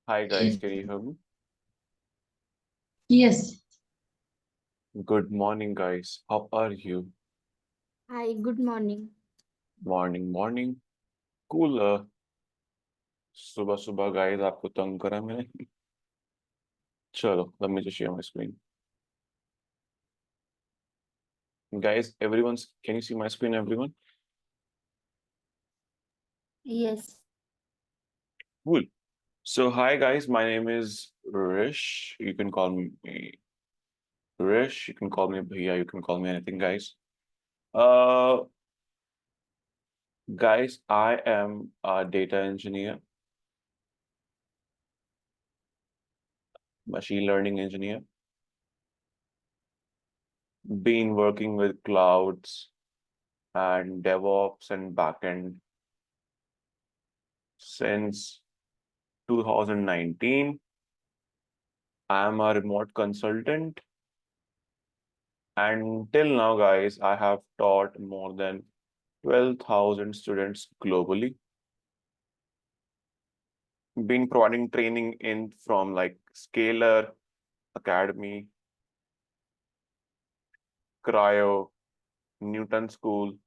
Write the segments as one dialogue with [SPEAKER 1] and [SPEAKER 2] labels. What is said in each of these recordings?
[SPEAKER 1] Hi guys, can you hear me?
[SPEAKER 2] Yes,
[SPEAKER 1] Good morning guys. How are you?
[SPEAKER 3] Hi, good morning.
[SPEAKER 1] Morning, morning. Cool. सुबह सुबह guys आपको तंग करा मैंने. चलो, let me just share my screen. Guys, can you see my screen, everyone?
[SPEAKER 3] Yes.
[SPEAKER 1] Cool. So hi guys, my name is Rish. You can call me Rish. You can call me Bhaiya. You can call me anything, guys. Uh, guys, I am a data engineer, machine learning engineer. Been working with clouds and DevOps and backend since 2019. I am a remote consultant, and till now, guys, I have taught more than 12,000 students globally. Been providing training in from like Scalar Academy, Cryo, Newton School,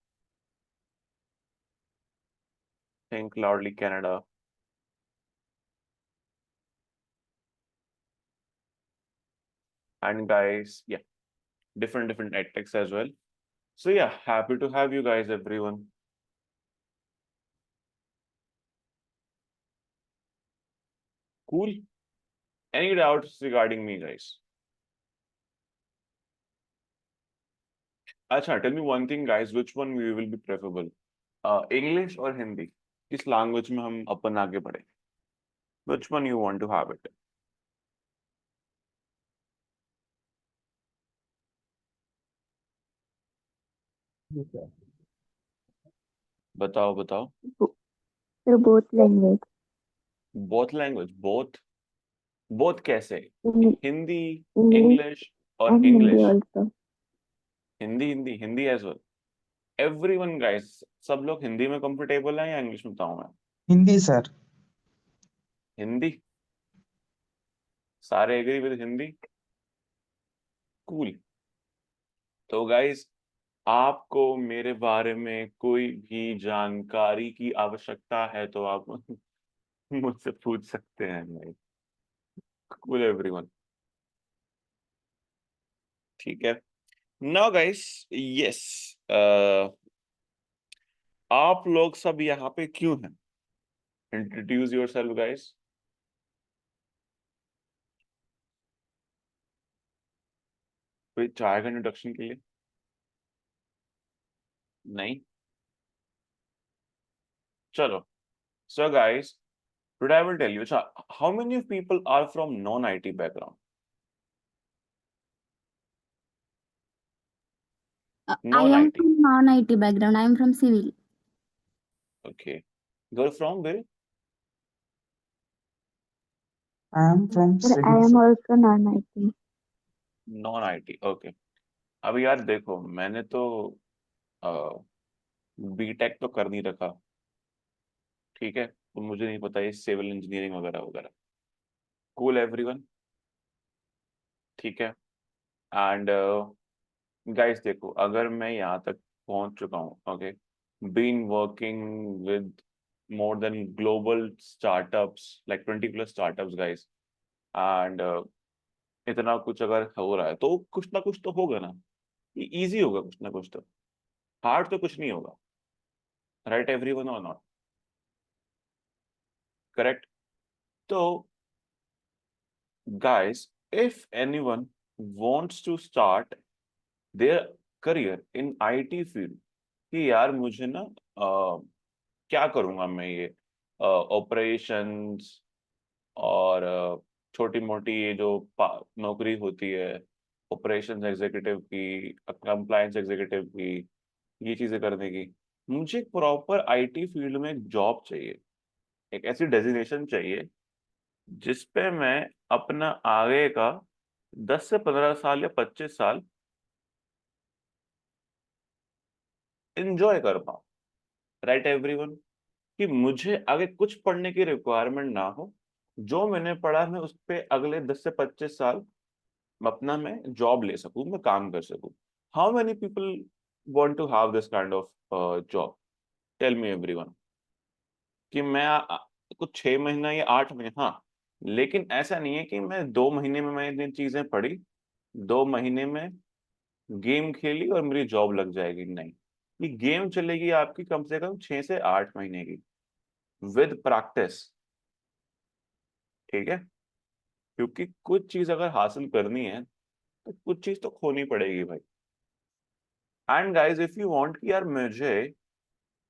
[SPEAKER 1] Think Loudly Canada, and guys, yeah, different edtechs as well. So yeah, happy to have you guys, everyone. Cool. Any doubts regarding me, guys? Acha, tell me one thing, guys. Which one we will be preferable? English or Hindi? किस language में हम अपन आगे बढ़े? Which one you want to have it? बताओ बताओ.
[SPEAKER 3] Bo- So both language.
[SPEAKER 1] Both language, both कैसे?
[SPEAKER 3] Eng-
[SPEAKER 1] Hindi,
[SPEAKER 3] English
[SPEAKER 1] English or
[SPEAKER 3] and Hindi
[SPEAKER 1] English?
[SPEAKER 3] also.
[SPEAKER 1] Hindi as well. Everyone, guys, सब लोग हिंदी में comfortable हैं या इंग्लिश में बताऊं मैं?
[SPEAKER 4] हिंदी सर.
[SPEAKER 1] हिंदी. सारे agree with हिंदी? Cool. तो guys, आपको मेरे बारे में कोई भी जानकारी की आवश्यकता है तो आप मुझसे पूछ सकते हैं भाई. Cool everyone. ठीक है. Now guys, yes. आप लोग सब यहाँ पे क्यों हैं? Introduce yourself guys. कोई चाय का इंट्रोडक्शन के लिए? नहीं. चलो. So guys, today I will tell you. How many of people are from non-IT background?
[SPEAKER 3] I am
[SPEAKER 1] Non-IT.
[SPEAKER 3] from non-IT background. I am from civil.
[SPEAKER 1] Okay. You're from where?
[SPEAKER 4] I am from
[SPEAKER 3] Sir, I
[SPEAKER 4] civil
[SPEAKER 3] am
[SPEAKER 4] sir.
[SPEAKER 3] also non-IT.
[SPEAKER 1] Non-IT. Okay. अब यार देखो, मैंने तो BTech तो कर नहीं रखा. ठीक है, तो मुझे नहीं पता ये सिविल इंजीनियरिंग वगैरह वगैरह. Cool everyone. ठीक है. एंड गाइस देखो, अगर मैं यहाँ तक पहुंच चुका हूँ, okay, been working with more than global startups like 20 plus startups guys, and इतना कुछ अगर हो रहा है तो कुछ ना कुछ तो होगा ना. इजी होगा कुछ ना कुछ तो. हार्ड तो कुछ नहीं होगा. राइट एवरीवन और नॉट? करेक्ट. तो guys, if anyone wants to start their career in IT field, कि यार मुझे ना क्या करूंगा मैं ये ऑपरेशंस और छोटी मोटी ये जो नौकरी होती है ऑपरेशंस एग्जीक्यूटिव की, कंप्लायंस एग्जीक्यूटिव की, ये चीजें करने की, मुझे प्रॉपर आईटी फील्ड में एक जॉब चाहिए. एक ऐसी डेजिग्नेशन चाहिए जिसपे मैं अपना आगे का 10 से 15 साल या 25 साल एंजॉय कर पाऊं. Right everyone. कि मुझे आगे कुछ पढ़ने की रिक्वायरमेंट ना हो, जो मैंने पढ़ा मैं उस पे अगले 10 से 25 साल अपना मैं जॉब ले सकूं, मैं काम कर सकूं। How many people want to have this kind of job? Tell me everyone. कि मैं कुछ 6 महीना या 8 महीने, हाँ, लेकिन ऐसा नहीं है कि मैं 2 महीने में मैंने इतनी चीजें पढ़ी, 2 महीने में गेम खेली और मेरी जॉब लग जाएगी, नहीं। ये गेम चलेगी आपकी कम से कम 6 से 8 महीने की, विद प्रैक्टिस। ठीक है? क्योंकि कुछ चीज अगर हासिल करनी है तो कुछ चीज तो खोनी पड़ेगी भाई। And guys, if you want कि यार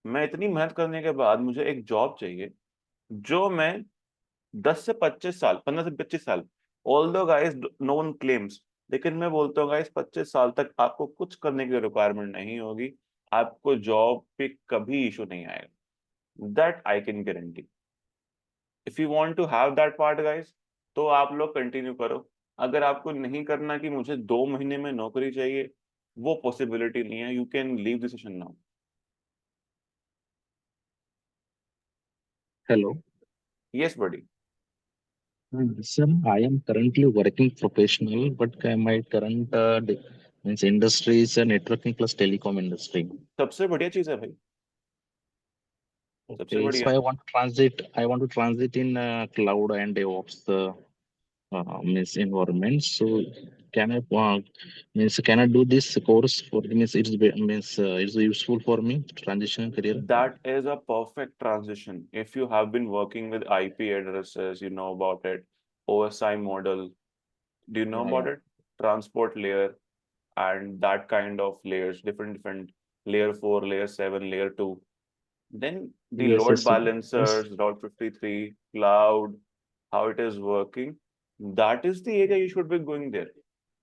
[SPEAKER 1] मैं इतनी मेहनत करने के बाद मुझे एक जॉब चाहिए जो मैं 10 से 25 साल, 15 से 25 साल, ऑल दो गाइस नो वन क्लेम्स, लेकिन मैं बोलता हूँ गाइस 25 साल तक आपको कुछ करने की रिक्वायरमेंट नहीं होगी, आपको जॉब पे कभी इशू नहीं आएगा, that I can guarantee. If you want to have that part guys, तो आप लोग कंटिन्यू करो। अगर आपको नहीं करना कि मुझे 2 महीने में नौकरी चाहिए, वो पॉसिबिलिटी नहीं है, you can leave this session now.
[SPEAKER 2] Hello.
[SPEAKER 1] Yes buddy.
[SPEAKER 2] Sir, I am currently working professional, but my current means industry is a networking plus telecom industry.
[SPEAKER 1] सबसे बढ़िया चीज है भाई, सबसे
[SPEAKER 2] Okay, so
[SPEAKER 1] बढ़िया।
[SPEAKER 2] I want to transit in cloud and DevOps means environment. So can I can I do this course for means it's useful for me to transition career?
[SPEAKER 1] That is a perfect transition. If you have been working with IP addresses, you know about it. OSI model, do you know
[SPEAKER 2] Yeah,
[SPEAKER 1] about
[SPEAKER 2] yeah.
[SPEAKER 1] it? Transport layer and that kind of layers, different layer 4, layer 7, layer 2. Then the
[SPEAKER 2] Yes,
[SPEAKER 1] load
[SPEAKER 2] yes, yes.
[SPEAKER 1] balancers, Route 53, cloud, how it is working. That is the area you should be going there.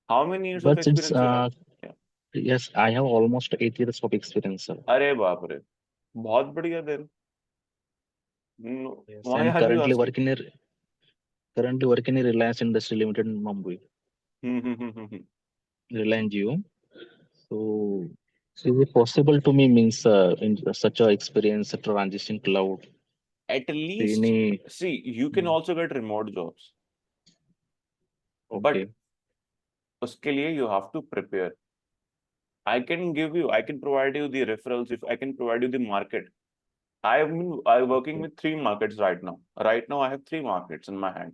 [SPEAKER 1] How many years of
[SPEAKER 2] But it's
[SPEAKER 1] experience you have? Yeah.
[SPEAKER 2] yes, I have almost 8 years of experience, sir.
[SPEAKER 1] अरे बाप रे, बहुत बढ़िया then.
[SPEAKER 2] Yes,
[SPEAKER 1] Why
[SPEAKER 2] and
[SPEAKER 1] are you asking?
[SPEAKER 2] currently working in Reliance Industry Limited in Mumbai,
[SPEAKER 1] Hmm.
[SPEAKER 2] Reliance Jio. So, so is it possible to me means in such a experience a transition cloud?
[SPEAKER 1] At
[SPEAKER 2] So
[SPEAKER 1] least,
[SPEAKER 2] any
[SPEAKER 1] see, you can
[SPEAKER 2] mm,
[SPEAKER 1] also get remote jobs, but
[SPEAKER 2] okay,
[SPEAKER 1] uske liye you have to prepare. I can provide you the referrals, if I can provide you the market. I'm working
[SPEAKER 2] okay,
[SPEAKER 1] with 3 markets right now. Right now, I have 3 markets in my hand: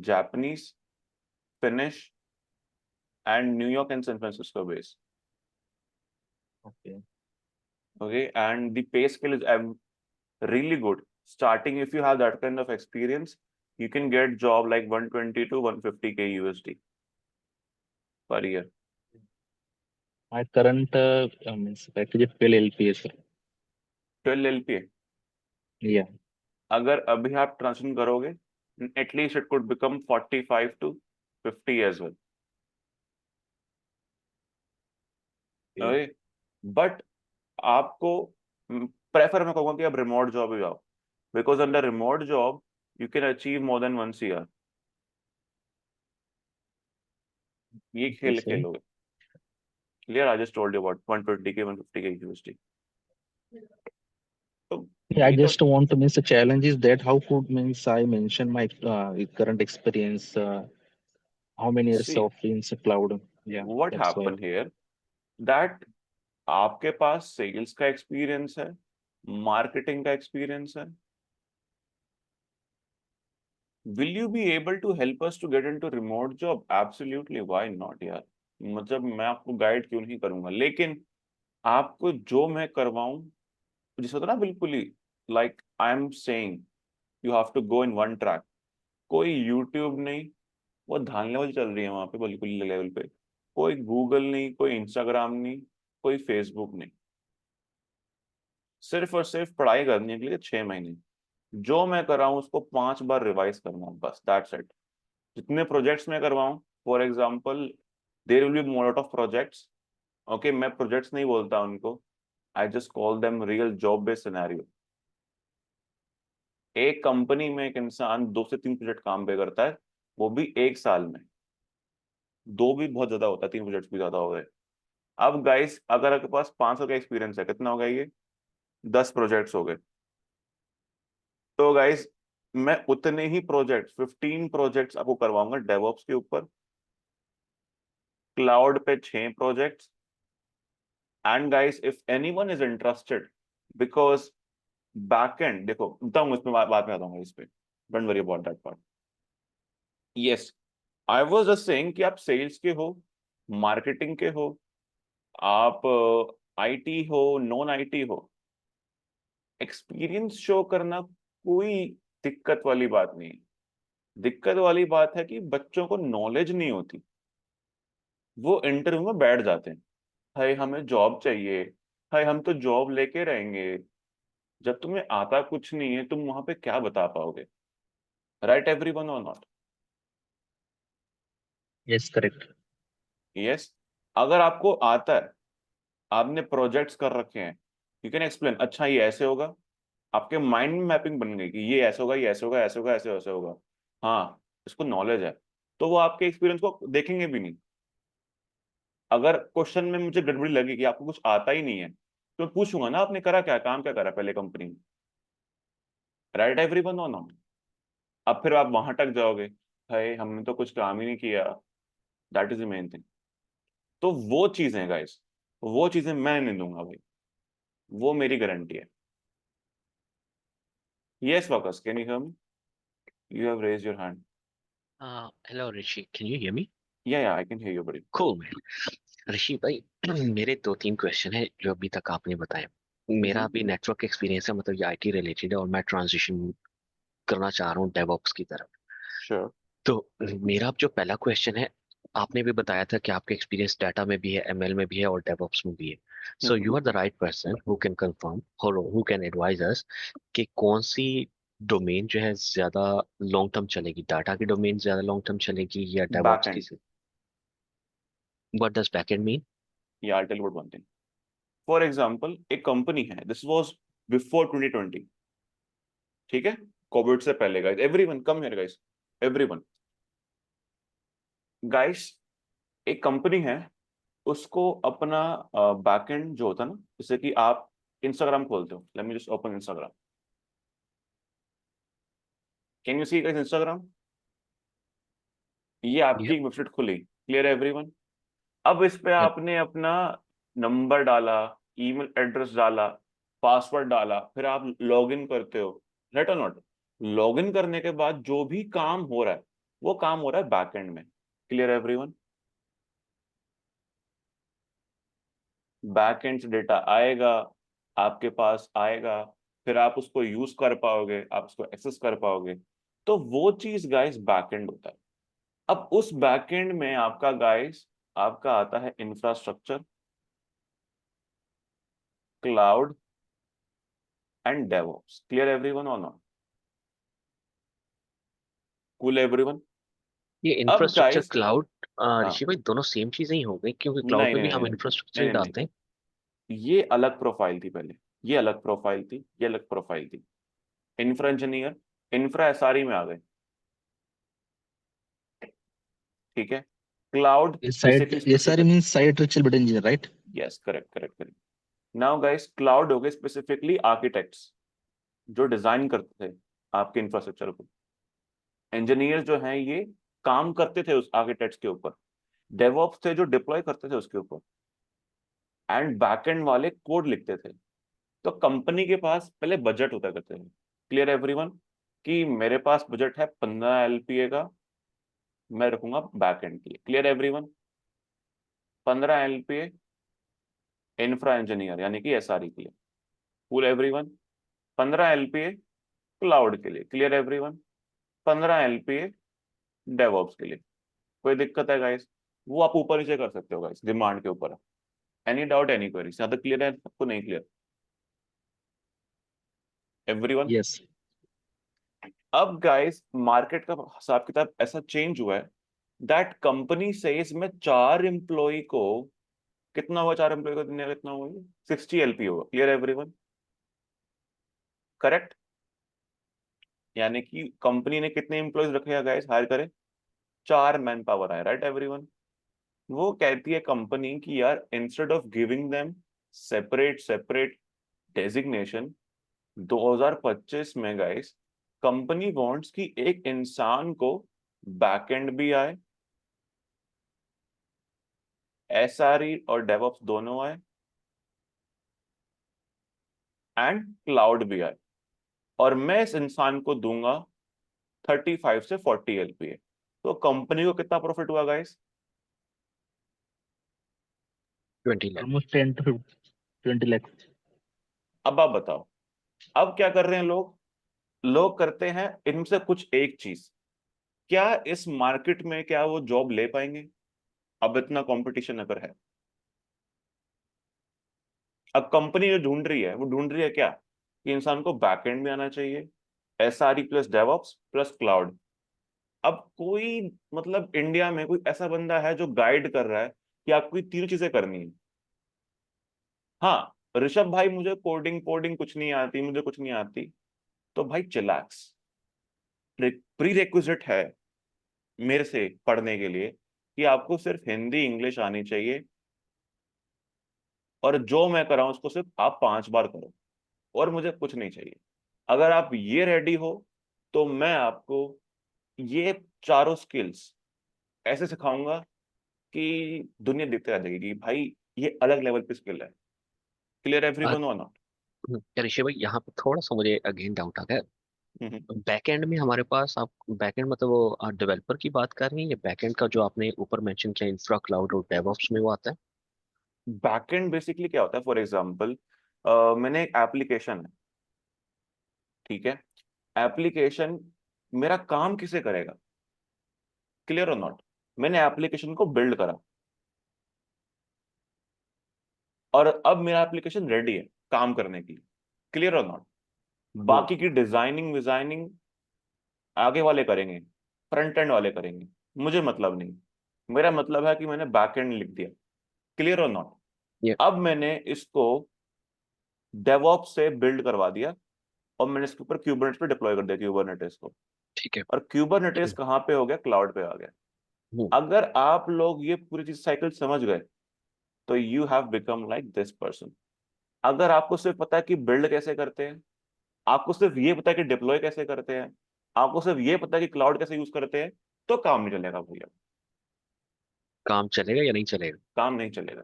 [SPEAKER 1] Japanese, Finnish, and New York and San Francisco base.
[SPEAKER 2] okay.
[SPEAKER 1] Okay, and the pay scale is really good. Starting, if you have that kind of experience, you can get job like 120 to 150K USD per year.
[SPEAKER 2] My current means package is 12 LPA, sir.
[SPEAKER 1] 12 LPA.
[SPEAKER 2] Yeah.
[SPEAKER 1] अगर अभी आप transfer करोगे, at least it could become 45 to 50 as well.
[SPEAKER 2] Okay.
[SPEAKER 1] But आपको prefer मैं कहूंगा कि आप remote job ही जाओ, because under remote job you can achieve more than 1 CR। ये
[SPEAKER 2] Okay,
[SPEAKER 1] खेल
[SPEAKER 2] sir.
[SPEAKER 1] खेलोगे। Clear? I just told you about 120K 150K USD. तो
[SPEAKER 2] Yeah, I
[SPEAKER 1] ये तो
[SPEAKER 2] just want to means the challenge is that how could means I mention my current experience, how many years
[SPEAKER 1] see
[SPEAKER 2] of means cloud? Yeah,
[SPEAKER 1] what
[SPEAKER 2] that's why.
[SPEAKER 1] Happen here, that आपके पास sales का experience है, marketing का experience है। Will you be able to help us to get into remote job? Absolutely, why not यार। मतलब मैं आपको गाइड क्यों नहीं करूंगा, लेकिन आपको जो मैं करवाऊं, जिस होता ना बिल्कुल ही, like I am saying, you have to go in one track. कोई यूट्यूब नहीं, वो धांधलीबाजी चल रही है वहां पे बिल्कुल लेवल पे। कोई गूगल नहीं, कोई इंस्टाग्राम नहीं, कोई फेसबुक नहीं। सिर्फ और सिर्फ पढ़ाई करने के लिए 6 महीने। जो मैं कर रहा हूँ उसको 5 बार रिवाइज करना, बस दैट्स इट। जितने प्रोजेक्ट्स मैं करवाऊं, for example, there will be more of projects. Okay, मैं प्रोजेक्ट्स नहीं बोलता उनको, I just call them real job based scenario. एक कंपनी में एक इंसान 2 से 3 प्रोजेक्ट काम पे करता है, वो भी एक साल में। 2 भी बहुत ज्यादा होता है, 3 प्रोजेक्ट्स भी ज्यादा हो गए। अब गाइस, अगर आपके पास 500 का एक्सपीरियंस है, कितना हो गया ये? 10 प्रोजेक्ट्स हो गए। तो गाइस, मैं उतने ही प्रोजेक्ट्स 15 प्रोजेक्ट्स आपको करवाऊंगा डेवऑप्स के ऊपर, क्लाउड पे 6 projects. And guys if anyone is interested, because backend देखो बताऊंगा, इसमें बात में आता हूँ इस पे, don't worry about that part. Yes, I was just saying कि आप सेल्स के हो, मार्केटिंग के हो, आप आईटी हो, नॉन आईटी हो, एक्सपीरियंस शो करना कोई दिक्कत वाली बात नहीं है। दिक्कत वाली बात है कि बच्चों को नॉलेज नहीं होती, वो इंटरव्यू में बैठ जाते हैं, हाय हमें जॉब चाहिए, हाय हम तो जॉब लेके रहेंगे। जब तुम्हें आता कुछ नहीं है, तुम वहां पे क्या बता पाओगे? राइट एवरीवन और नॉट?
[SPEAKER 2] Yes, correct.
[SPEAKER 1] यस, अगर आपको आता है, आपने प्रोजेक्ट्स कर रखे हैं, यू कैन एक्सप्लेन, अच्छा ये ऐसे होगा, आपके माइंड में मैपिंग बन गई कि ये ऐसे होगा, ये ऐसे होगा, ऐसे होगा, ऐसे ऐसे होगा, हाँ इसको नॉलेज है, तो वो आपके एक्सपीरियंस को देखेंगे भी नहीं। अगर क्वेश्चन में मुझे गड़बड़ी लगी कि आपको कुछ आता ही नहीं है, तो मैं पूछूंगा ना आपने करा क्या, काम क्या करा पहले कंपनी में? राइट एवरीवन और नॉट? अब फिर आप वहां तक जाओगे, है हमने तो कुछ काम ही नहीं किया, that is the main thing. तो वो चीजें गाइस, वो चीजें मैं नहीं दूंगा भाई, वो मेरी गारंटी है। Yes Waqas, can you hear me? You have raised your hand.
[SPEAKER 5] Hello, Rishi. Can you hear me?
[SPEAKER 1] Yeah I can hear you buddy.
[SPEAKER 5] Cool, man. Rishi भाई, मेरे 2-3 क्वेश्चन है जो अभी तक आपने बताए। मेरा अभी नेटवर्क एक्सपीरियंस है, मतलब ये आईटी रिलेटेड है और मैं ट्रांजिशन करना चाह रहा हूँ डेवऑप्स की तरफ।
[SPEAKER 1] श्योर।
[SPEAKER 5] तो मेरा जो पहला क्वेश्चन है, आपने भी बताया था कि आपका एक्सपीरियंस डाटा में भी है, एमएल में भी है और डेवऑप्स में भी है। So you are the right person who can confirm or who can advise us कि कौन सी डोमेन जो है ज्यादा लॉन्ग टर्म चलेगी, डाटा की डोमेन ज्यादा लॉन्ग टर्म चलेगी या डेवऑप्स की?
[SPEAKER 1] Backend.
[SPEAKER 5] What does backend mean?
[SPEAKER 1] Yeah I tell you one thing, for example एक कंपनी है, दिस वाज बिफोर 2020, ठीक है, कोविड से पहले guys, everyone come here guys, everyone guys, एक कंपनी है, उसको अपना बैकएंड जो होता है ना, जैसे कि आप इंस्टाग्राम खोलते हो, late me just open Instagram, can you see guys Instagram? ये आपकी एक वेबसाइट खुली, क्लियर है एवरीवन? अब इस पे आपने अपना नंबर डाला, ईमेल एड्रेस डाला, पासवर्ड डाला, फिर आप लॉगिन करते हो, राइट और नॉट? लॉगिन करने के बाद जो भी काम हो रहा है, वो काम हो रहा है बैकएंड में, क्लियर एवरीवन? बैकएंड से डेटा आएगा, आपके पास आएगा, फिर आप उसको यूज कर पाओगे, आप उसको एक्सेस कर पाओगे, तो वो चीज गाइस बैकएंड होता है। अब उस बैकएंड में आपका गाइस, आपका आता है infrastructure, cloud and DevOps, clear everyone और नॉट? Cool everyone?
[SPEAKER 5] ये
[SPEAKER 1] अब
[SPEAKER 5] इंफ्रास्ट्रक्चर
[SPEAKER 1] गाइस,
[SPEAKER 5] क्लाउड,
[SPEAKER 1] हाँ,
[SPEAKER 5] ऋषि भाई, दोनों सेम चीजें ही हो गई, क्योंकि क्लाउड
[SPEAKER 1] नहीं
[SPEAKER 5] में
[SPEAKER 1] नहीं
[SPEAKER 5] भी हम
[SPEAKER 1] नहीं
[SPEAKER 5] इंफ्रास्ट्रक्चर
[SPEAKER 1] नहीं
[SPEAKER 5] ही
[SPEAKER 1] नहीं
[SPEAKER 5] डालते हैं।
[SPEAKER 1] नहीं, ये अलग प्रोफाइल थी पहले, ये अलग प्रोफाइल थी, ये अलग प्रोफाइल थी। इंफ्रा इंजीनियर, इंफ्रा एसआरई में आ गए, ठीक है, cloud
[SPEAKER 2] Site
[SPEAKER 1] basically
[SPEAKER 2] SRE
[SPEAKER 1] specific,
[SPEAKER 2] means site reliable engineer, right?
[SPEAKER 1] Yes correct correct correct. Now guys, cloud हो गए स्पेसिफिकली आर्किटेक्ट्स, जो डिजाइन करते थे आपके इंफ्रास्ट्रक्चर को। इंजीनियर जो हैं ये काम करते थे उस आर्किटेक्ट्स के ऊपर, डेवऑप्स थे जो डिप्लॉय करते थे उसके ऊपर, एंड बैकएंड वाले कोड लिखते थे। तो कंपनी के पास पहले बजट होता करते थे, क्लियर एवरीवन, कि मेरे पास बजट है 15 LPA का, मैं रखूंगा बैकएंड के लिए, clear everyone? 15 LPA infra engineer यानी कि एसआरई के लिए, कूल एवरीवन? 15 LPA क्लाउड के लिए, क्लियर एवरीवन? 15 LPA डेवऑप्स के लिए। कोई दिक्कत है गाइस? वो आप ऊपर नीचे कर सकते हो गाइस, डिमांड के ऊपर। Any doubt, any query? यहाँ तक क्लियर है सबको? नहीं क्लियर एवरीवन?
[SPEAKER 2] Yes.
[SPEAKER 1] अब गाइस मार्केट का हिसाब किताब ऐसा चेंज हुआ है, दैट कंपनी सेज में 4 एम्प्लॉय को, कितना हुआ 4 एम्प्लॉय को दिन में, कितना हुआ? 60 LPA होगा, क्लियर एवरीवन? करेक्ट? यानी कि कंपनी ने कितने एम्प्लॉयज रखे हैं गाइस, हायर करे? 4 मैन पावर आए, राइट एवरीवन? वो कहती है कंपनी कि यार instead of giving them separate separate designation, 2025 में गाइस कंपनी वांट्स कि एक इंसान को बैकएंड भी आए, एसआरई और डेवऑप्स दोनों आए, एंड क्लाउड भी आए, और मैं इस इंसान को दूंगा 35 से 40 LPA। तो कंपनी को कितना प्रॉफिट हुआ guys?
[SPEAKER 5] 20 lakh.
[SPEAKER 2] almost 10 to 20 lakhs.
[SPEAKER 1] अब आप बताओ, अब क्या कर रहे हैं लोग? लोग करते हैं इनसे कुछ एक चीज, क्या इस मार्केट में क्या वो जॉब ले पाएंगे? अब इतना कंपटीशन अगर है, अब कंपनी जो ढूंढ रही है वो ढूंढ रही है क्या, कि इंसान को बैकएंड में आना चाहिए, SRE plus DevOps plus cloud. अब कोई मतलब इंडिया में कोई ऐसा बंदा है जो गाइड कर रहा है कि आपको ये तीनों चीजें करनी है? हाँ, ऋषभ भाई मुझे कोडिंग कोडिंग कुछ नहीं आती, मुझे कुछ नहीं आती, तो भाई चिलैक्स। प्री रेक्विजिट है मेरे से पढ़ने के लिए कि आपको सिर्फ हिंदी इंग्लिश आनी चाहिए, और जो मैं कर रहा हूं उसको सिर्फ आप 5 बार करो, और मुझे कुछ नहीं चाहिए। अगर आप ये रेडी हो तो मैं आपको ये चारों स्किल्स ऐसे सिखाऊंगा कि दुनिया देखते रह जाएगी कि भाई ये अलग लेवल पे स्किल है। क्लियर एवरीवन और नॉट?
[SPEAKER 5] ऋषि भाई यहाँ पे थोड़ा सा मुझे अगेन डाउट आ गया।
[SPEAKER 1] हम्म।
[SPEAKER 5] बैकएंड में हमारे पास, आप बैकएंड मतलब वो डेवलपर की बात कर रही हैं, या बैकएंड का जो आपने ऊपर मेंशन किया इंफ्रा क्लाउड और डेवऑप्स में वो आता है?
[SPEAKER 1] बैकएंड बेसिकली क्या होता है? फॉर एग्जांपल मैंने एक एप्लीकेशन है, ठीक है, एप्लीकेशन मेरा काम किसे करेगा? क्लियर और नॉट? मैंने एप्लीकेशन को बिल्ड करा, और अब मेरा एप्लीकेशन रेडी है काम करने के लिए। क्लियर और नॉट?
[SPEAKER 5] हम्म,
[SPEAKER 1] बाकी की डिजाइनिंग विजाइनिंग आगे वाले करेंगे, फ्रंट एंड वाले करेंगे, मुझे मतलब नहीं। मेरा मतलब है कि मैंने बैक एंड लिख दिया। क्लियर और नॉट?
[SPEAKER 5] ये
[SPEAKER 1] अब मैंने इसको डेवऑप्स से बिल्ड करवा दिया, और मैंने इसके ऊपर क्यूबरनेटिस पे डिप्लॉय कर दिया, क्यूबरनेटिस को।
[SPEAKER 5] ठीक है।
[SPEAKER 1] और क्यूबरनेटिस कहाँ पे हो गया? क्लाउड पे आ गया।
[SPEAKER 5] हम्म,
[SPEAKER 1] अगर आप लोग ये पूरी चीज साइकिल समझ गए तो you have become like this person. अगर आपको सिर्फ पता है कि बिल्ड कैसे करते हैं, आपको सिर्फ ये पता है कि डिप्लॉय कैसे करते हैं, आपको सिर्फ ये पता है कि क्लाउड कैसे यूज करते हैं, तो काम नहीं चलेगा भैया,
[SPEAKER 5] काम चलेगा या नहीं चलेगा?
[SPEAKER 1] काम नहीं चलेगा।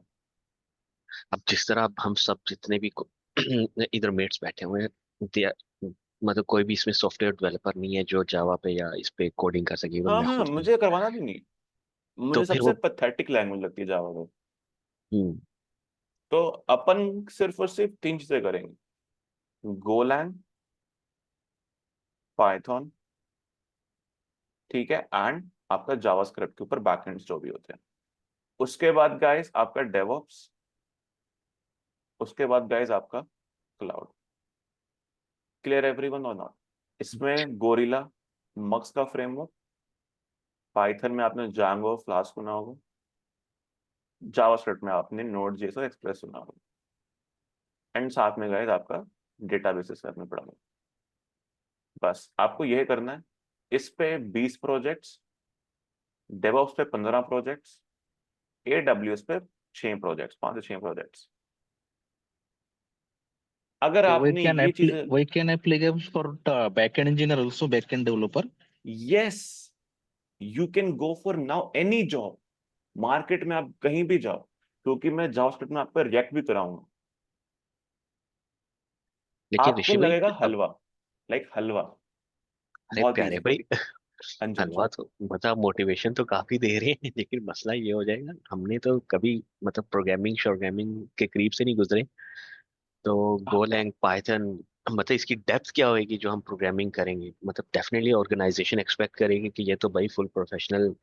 [SPEAKER 5] अब जिस तरह अब हम सब जितने भी इधर मेट्स बैठे हुए हैं, they are- मतलब कोई भी इसमें सॉफ्टवेयर डेवलपर नहीं है जो जावा पे या इस पे कोडिंग कर सके, इवन
[SPEAKER 1] हाँ
[SPEAKER 5] मैं
[SPEAKER 1] हाँ,
[SPEAKER 5] खुद नहीं।
[SPEAKER 1] मुझे करवाना भी नहीं।
[SPEAKER 5] तो
[SPEAKER 1] मुझे
[SPEAKER 5] फिर
[SPEAKER 1] सबसे
[SPEAKER 5] वो
[SPEAKER 1] पैथेटिक लैंग्वेज लगती है जावा को।
[SPEAKER 5] हम्म,
[SPEAKER 1] तो अपन सिर्फ और सिर्फ 3 चीजें करेंगे: गोलैंग, पाइथन, ठीक है, एंड आपका जावास्क्रिप्ट के ऊपर बैकएंड्स जो भी होते हैं। उसके बाद गाइस आपका डेवऑप्स, उसके बाद गाइस आपका क्लाउड। क्लियर एवरीवन और नॉट? इसमें गोरिल्ला, मक्स का फ्रेमवर्क, पाइथन में आपने जांगो फ्लास्क सुना होगा, जावास्क्रिप्ट में आपने नोड जेएस और एक्सप्रेस सुना होगा, एंड साथ में गाइस आपका डेटाबेसेस करना पड़ा होगा। बस आपको यह करना है। इस पे 20 प्रोजेक्ट्स, डेवऑप्स पे 15 प्रोजेक्ट्स, एडब्ल्यूएस पे 6 प्रोजेक्ट्स, 5 से 6 प्रोजेक्ट्स। अगर
[SPEAKER 2] So
[SPEAKER 1] आपने ये चीजें,
[SPEAKER 2] we can applicable for backend engineer also, backend developer.
[SPEAKER 1] Yes, you can go for now any job, market में आप कहीं भी जाओ, क्योंकि मैं जावास्क्रिप्ट में आपको रिएक्ट भी कराऊंगा।
[SPEAKER 5] लेकिन
[SPEAKER 1] आपको
[SPEAKER 5] ऋषि भाई
[SPEAKER 1] लगेगा
[SPEAKER 5] अब,
[SPEAKER 1] हलवा, लाइक हलवा,
[SPEAKER 5] अरे
[SPEAKER 1] बहुत
[SPEAKER 5] प्यारे
[SPEAKER 1] इजी।
[SPEAKER 5] भाई,
[SPEAKER 1] हाँ जी, हाँ जी।
[SPEAKER 5] हलवा तो मतलब मोटिवेशन तो काफी दे रहे हैं, लेकिन मसला ये हो जाएगा, हमने तो कभी मतलब प्रोग्रामिंग शोग्रामिंग के करीब से नहीं गुजरे। तो गोलैंग पाइथन, मतलब इसकी डेप्थ क्या होगी जो हम प्रोग्रामिंग करेंगे? मतलब डेफिनेटली ऑर्गेनाइजेशन एक्सपेक्ट करेगी कि ये तो भाई फुल प्रोफेशनल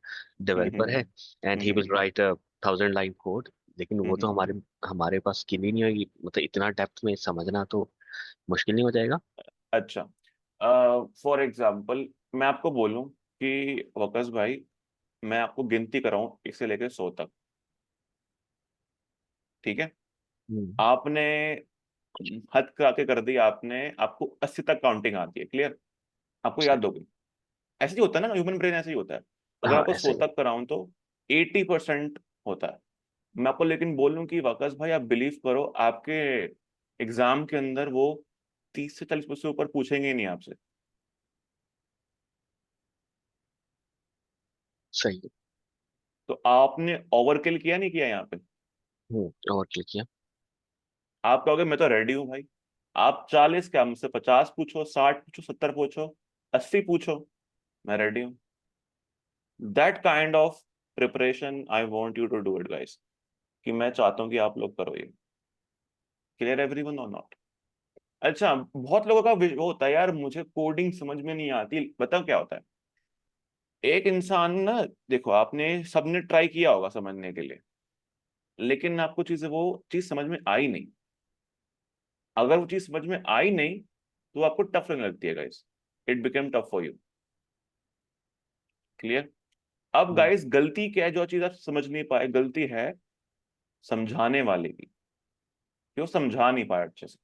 [SPEAKER 5] डेवलपर है and he will
[SPEAKER 1] hmm,
[SPEAKER 5] right a 1000 line code, लेकिन वो तो
[SPEAKER 1] हम्म।
[SPEAKER 5] हमारे हमारे पास स्किल ही नहीं होगी, मतलब इतना डेप्थ में समझना तो मुश्किल नहीं हो जाएगा?
[SPEAKER 1] अच्छा, फॉर एग्जाम्पल मैं आपको बोलूं कि वकस भाई, मैं आपको गिनती कराऊं 1 से लेकर 100 तक, ठीक है,
[SPEAKER 5] हम्म,
[SPEAKER 1] आपने हद करा के कर दी, आपने, आपको 80 तक काउंटिंग आती है, क्लियर, आपको याद होगी। ऐसे ही होता है ना, ह्यूमन ब्रेन ऐसे ही होता है। अगर
[SPEAKER 5] हाँ
[SPEAKER 1] आपको
[SPEAKER 5] ऐसे
[SPEAKER 1] 100
[SPEAKER 5] ही।
[SPEAKER 1] तक कराऊं तो 80% होता है। मैं आपको लेकिन बोलूं कि वाकस भाई आप बिलीव करो, आपके एग्जाम के अंदर वो 30 से 40% ऊपर पूछेंगे ही नहीं आपसे।
[SPEAKER 5] सही है।
[SPEAKER 1] तो आपने ओवरकिल किया नहीं किया यहाँ पे?
[SPEAKER 5] और क्लिक किया।
[SPEAKER 1] आप कहोगे मैं तो रेडी हूँ भाई, आप 40 क्या मुझसे 50 पूछो, 60 पूछो, 70 पूछो, 80 पूछो, मैं रेडी हूँ। That kind of preparation I want you to do it guys, कि मैं चाहता हूँ कि आप लोग करो ये। क्लियर एवरीवन और नॉट? अच्छा, बहुत लोगों का वो होता है यार मुझे कोडिंग समझ में नहीं आती। बताओ क्या होता है, एक इंसान ना, देखो आपने सबने ट्राई किया होगा समझने के लिए, लेकिन आपको वो चीज समझ में आई नहीं। अगर वो चीज समझ में आई नहीं तो आपको टफ लगने लगती है guys, it become tough for you. Clear? अब गाइस गलती क्या है जो चीज आप समझ नहीं पाए, गलती है समझाने वाले की, क्यों समझा नहीं पाया अच्छे से।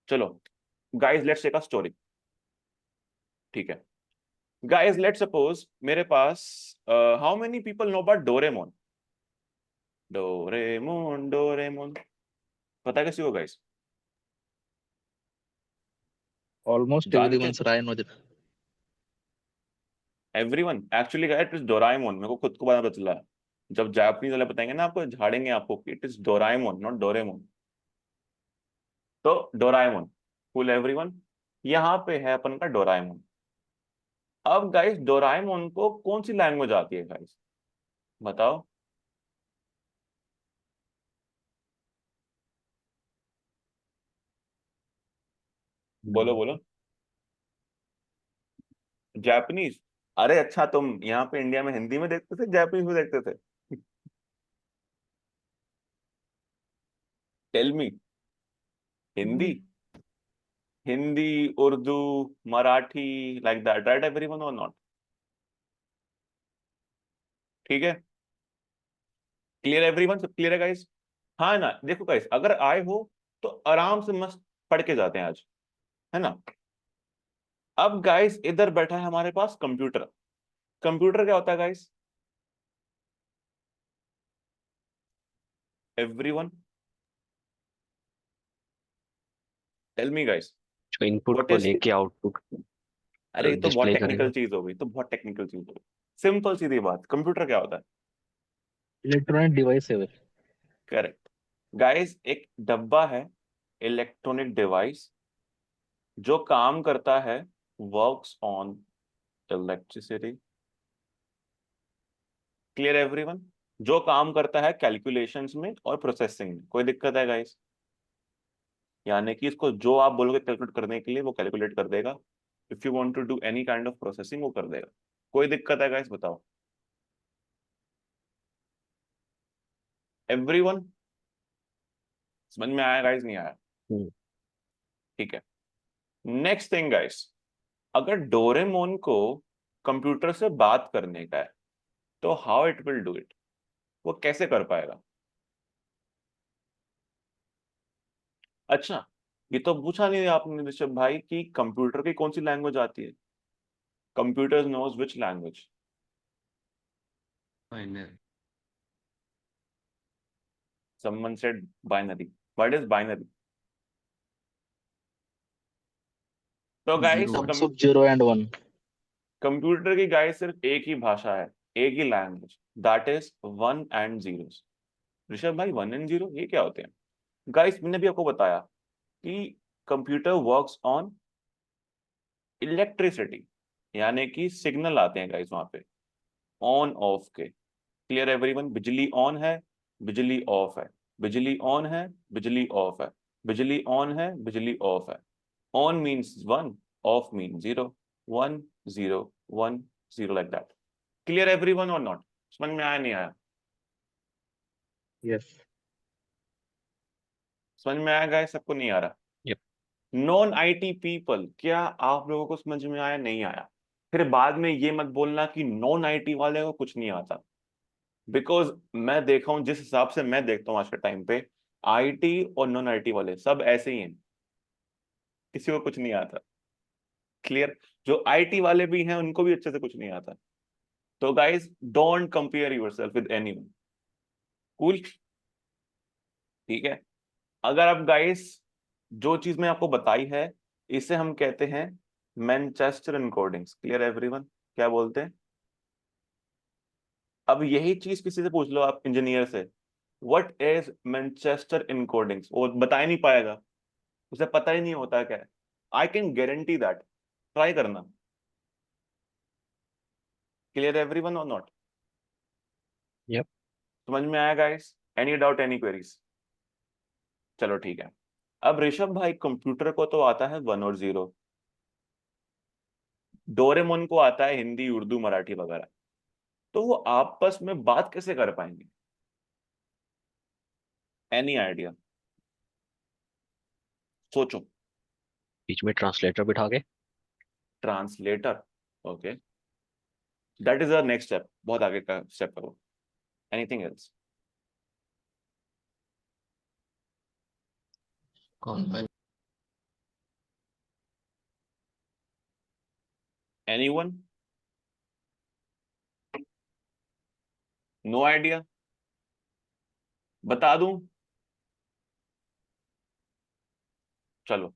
[SPEAKER 1] चलो guys let's take a story, ठीक है? गाइस लेट्स सपोज मेरे पास how many people know about Doraemon? Doraemon Doraemon पता है किसी को गाइस?
[SPEAKER 2] Almost
[SPEAKER 1] जानते?
[SPEAKER 2] everyone, sir. I know that.
[SPEAKER 1] Everyone actually guys it is Doraemon, मेरे को खुद को पता चला। जब जापानीज वाले बताएंगे ना आपको, झाड़ेंगे आपको, इट इज डोराएमोन नॉट डोरेमोन। तो डोराएमोन, फुल एवरीवन, यहाँ पे है अपन का डोराएमोन। अब गाइस डोराएमोन को कौन सी लैंग्वेज आती है गाइस, बताओ? बोलो बोलो। जापानीज? अरे अच्छा, तुम यहाँ पे इंडिया में हिंदी में देखते थे, जापानीज में देखते थे? Tell me. Hindi? Hindi, Urdu, Marathi, like that, right everyone और नॉट? ठीक है, क्लियर एवरीवन, सब क्लियर है गाइस? हाँ ना, देखो गाइस अगर आए हो तो आराम से मस्त पढ़ के जाते हैं आज, है ना? अब गाइस इधर बैठा है हमारे पास कंप्यूटर। कंप्यूटर क्या होता है guys? Everyone tell me guys,
[SPEAKER 5] जो इनपुट
[SPEAKER 1] व्हाट
[SPEAKER 5] को
[SPEAKER 1] इज?
[SPEAKER 5] लेके आउटपुट
[SPEAKER 1] अरे ये तो बहुत
[SPEAKER 5] डिस्प्ले
[SPEAKER 1] टेक्निकल
[SPEAKER 5] करेगा।
[SPEAKER 1] चीज हो गई, तो बहुत टेक्निकल चीज हो गई। सिंपल सीधी बात, कंप्यूटर क्या होता है?
[SPEAKER 2] Electronic device है।
[SPEAKER 1] करेक्ट गाइस, एक डब्बा है, इलेक्ट्रॉनिक डिवाइस, जो काम करता है, works on electricity. Clear everyone? जो काम करता है कैलकुलेशंस में और प्रोसेसिंग में। कोई दिक्कत है गाइस? यानी कि इसको जो आप बोलोगे कैलकुलेट करने के लिए वो कैलकुलेट कर देगा। If you want to do any kind of processing वो कर देगा। कोई दिक्कत है गाइस, बताओ? एवरीवन समझ में आया गाइस, नहीं आया?
[SPEAKER 5] हम्म,
[SPEAKER 1] ठीक है, नेक्स्ट थिंग गाइस, अगर डोरेमोन को कंप्यूटर से बात करने का है तो how it will do it, वो कैसे कर पाएगा? अच्छा, ये तो पूछा नहीं आपने ऋषभ भाई कि कंप्यूटर की कौन सी लैंग्वेज आती है? Computer knows which language?
[SPEAKER 6] Binary.
[SPEAKER 1] Someone said binary. What is binary? तो guys
[SPEAKER 6] Zero.
[SPEAKER 2] Terms of 0 and 1.
[SPEAKER 1] Computer की गाइस सिर्फ एक ही भाषा है, एक ही language, that is 1 and 0। Rishabh भाई 1 and 0 ये क्या होते हैं? गाइस मैंने भी आपको बताया कि कंप्यूटर वर्क्स ऑन इलेक्ट्रिसिटी, यानी कि सिग्नल आते हैं गाइस वहां पे, ऑन ऑफ के। Clear everyone? बिजली ऑन है, बिजली ऑफ है, बिजली ऑन है, बिजली ऑफ है, बिजली ऑन है, बिजली ऑफ है। On means 1, of mean 0, 1 0 1 0 like that. Clear everyone और नॉट? समझ में आया नहीं आया?
[SPEAKER 2] Yes.
[SPEAKER 1] समझ में आया गाइस, सबको नहीं आ रहा?
[SPEAKER 5] Yep.
[SPEAKER 1] नॉन आईटी पीपल, क्या आप लोगों को समझ में आया नहीं आया? फिर बाद में ये मत बोलना कि नॉन आईटी वाले को कुछ नहीं आता, बिकॉज मैं देखा हूं, जिस हिसाब से मैं देखता हूँ आज के टाइम पे, आईटी और नॉन आईटी वाले सब ऐसे ही हैं, किसी को कुछ नहीं आता। क्लियर? जो आईटी वाले भी हैं उनको भी अच्छे से कुछ नहीं आता। तो guys don't compare yourself with anyone. Cool? ठीक है, अगर आप गाइस जो चीज मैं आपको बताई है, इसे हम कहते हैं मैनचेस्टर एनकोडिंग्स। Clear everyone? क्या बोलते हैं? अब यही चीज किसी से पूछ लो आप, इंजीनियर से, व्हाट इज मैनचेस्टर इनकोडिंग्स, वो बता ही नहीं पाएगा, उसे पता ही नहीं होता क्या है। आई कैन गारंटी दैट, ट्राई करना। क्लियर एवरीवन और नॉट?
[SPEAKER 5] Yep.
[SPEAKER 1] समझ में आया guys? Any doubt, any queries? चलो ठीक है। अब ऋषभ भाई, कंप्यूटर को तो आता है 1 और 0, डोरेमोन को आता है हिंदी, उर्दू, मराठी वगैरह, तो वो आपस में बात कैसे कर पाएंगे? Any idea? सोचो।
[SPEAKER 5] बीच में ट्रांसलेटर बिठा के।
[SPEAKER 1] Translator, okay, that is our next step, बहुत आगे का स्टेप करो। Anything else? Anyone? No idea? बता दूं? चलो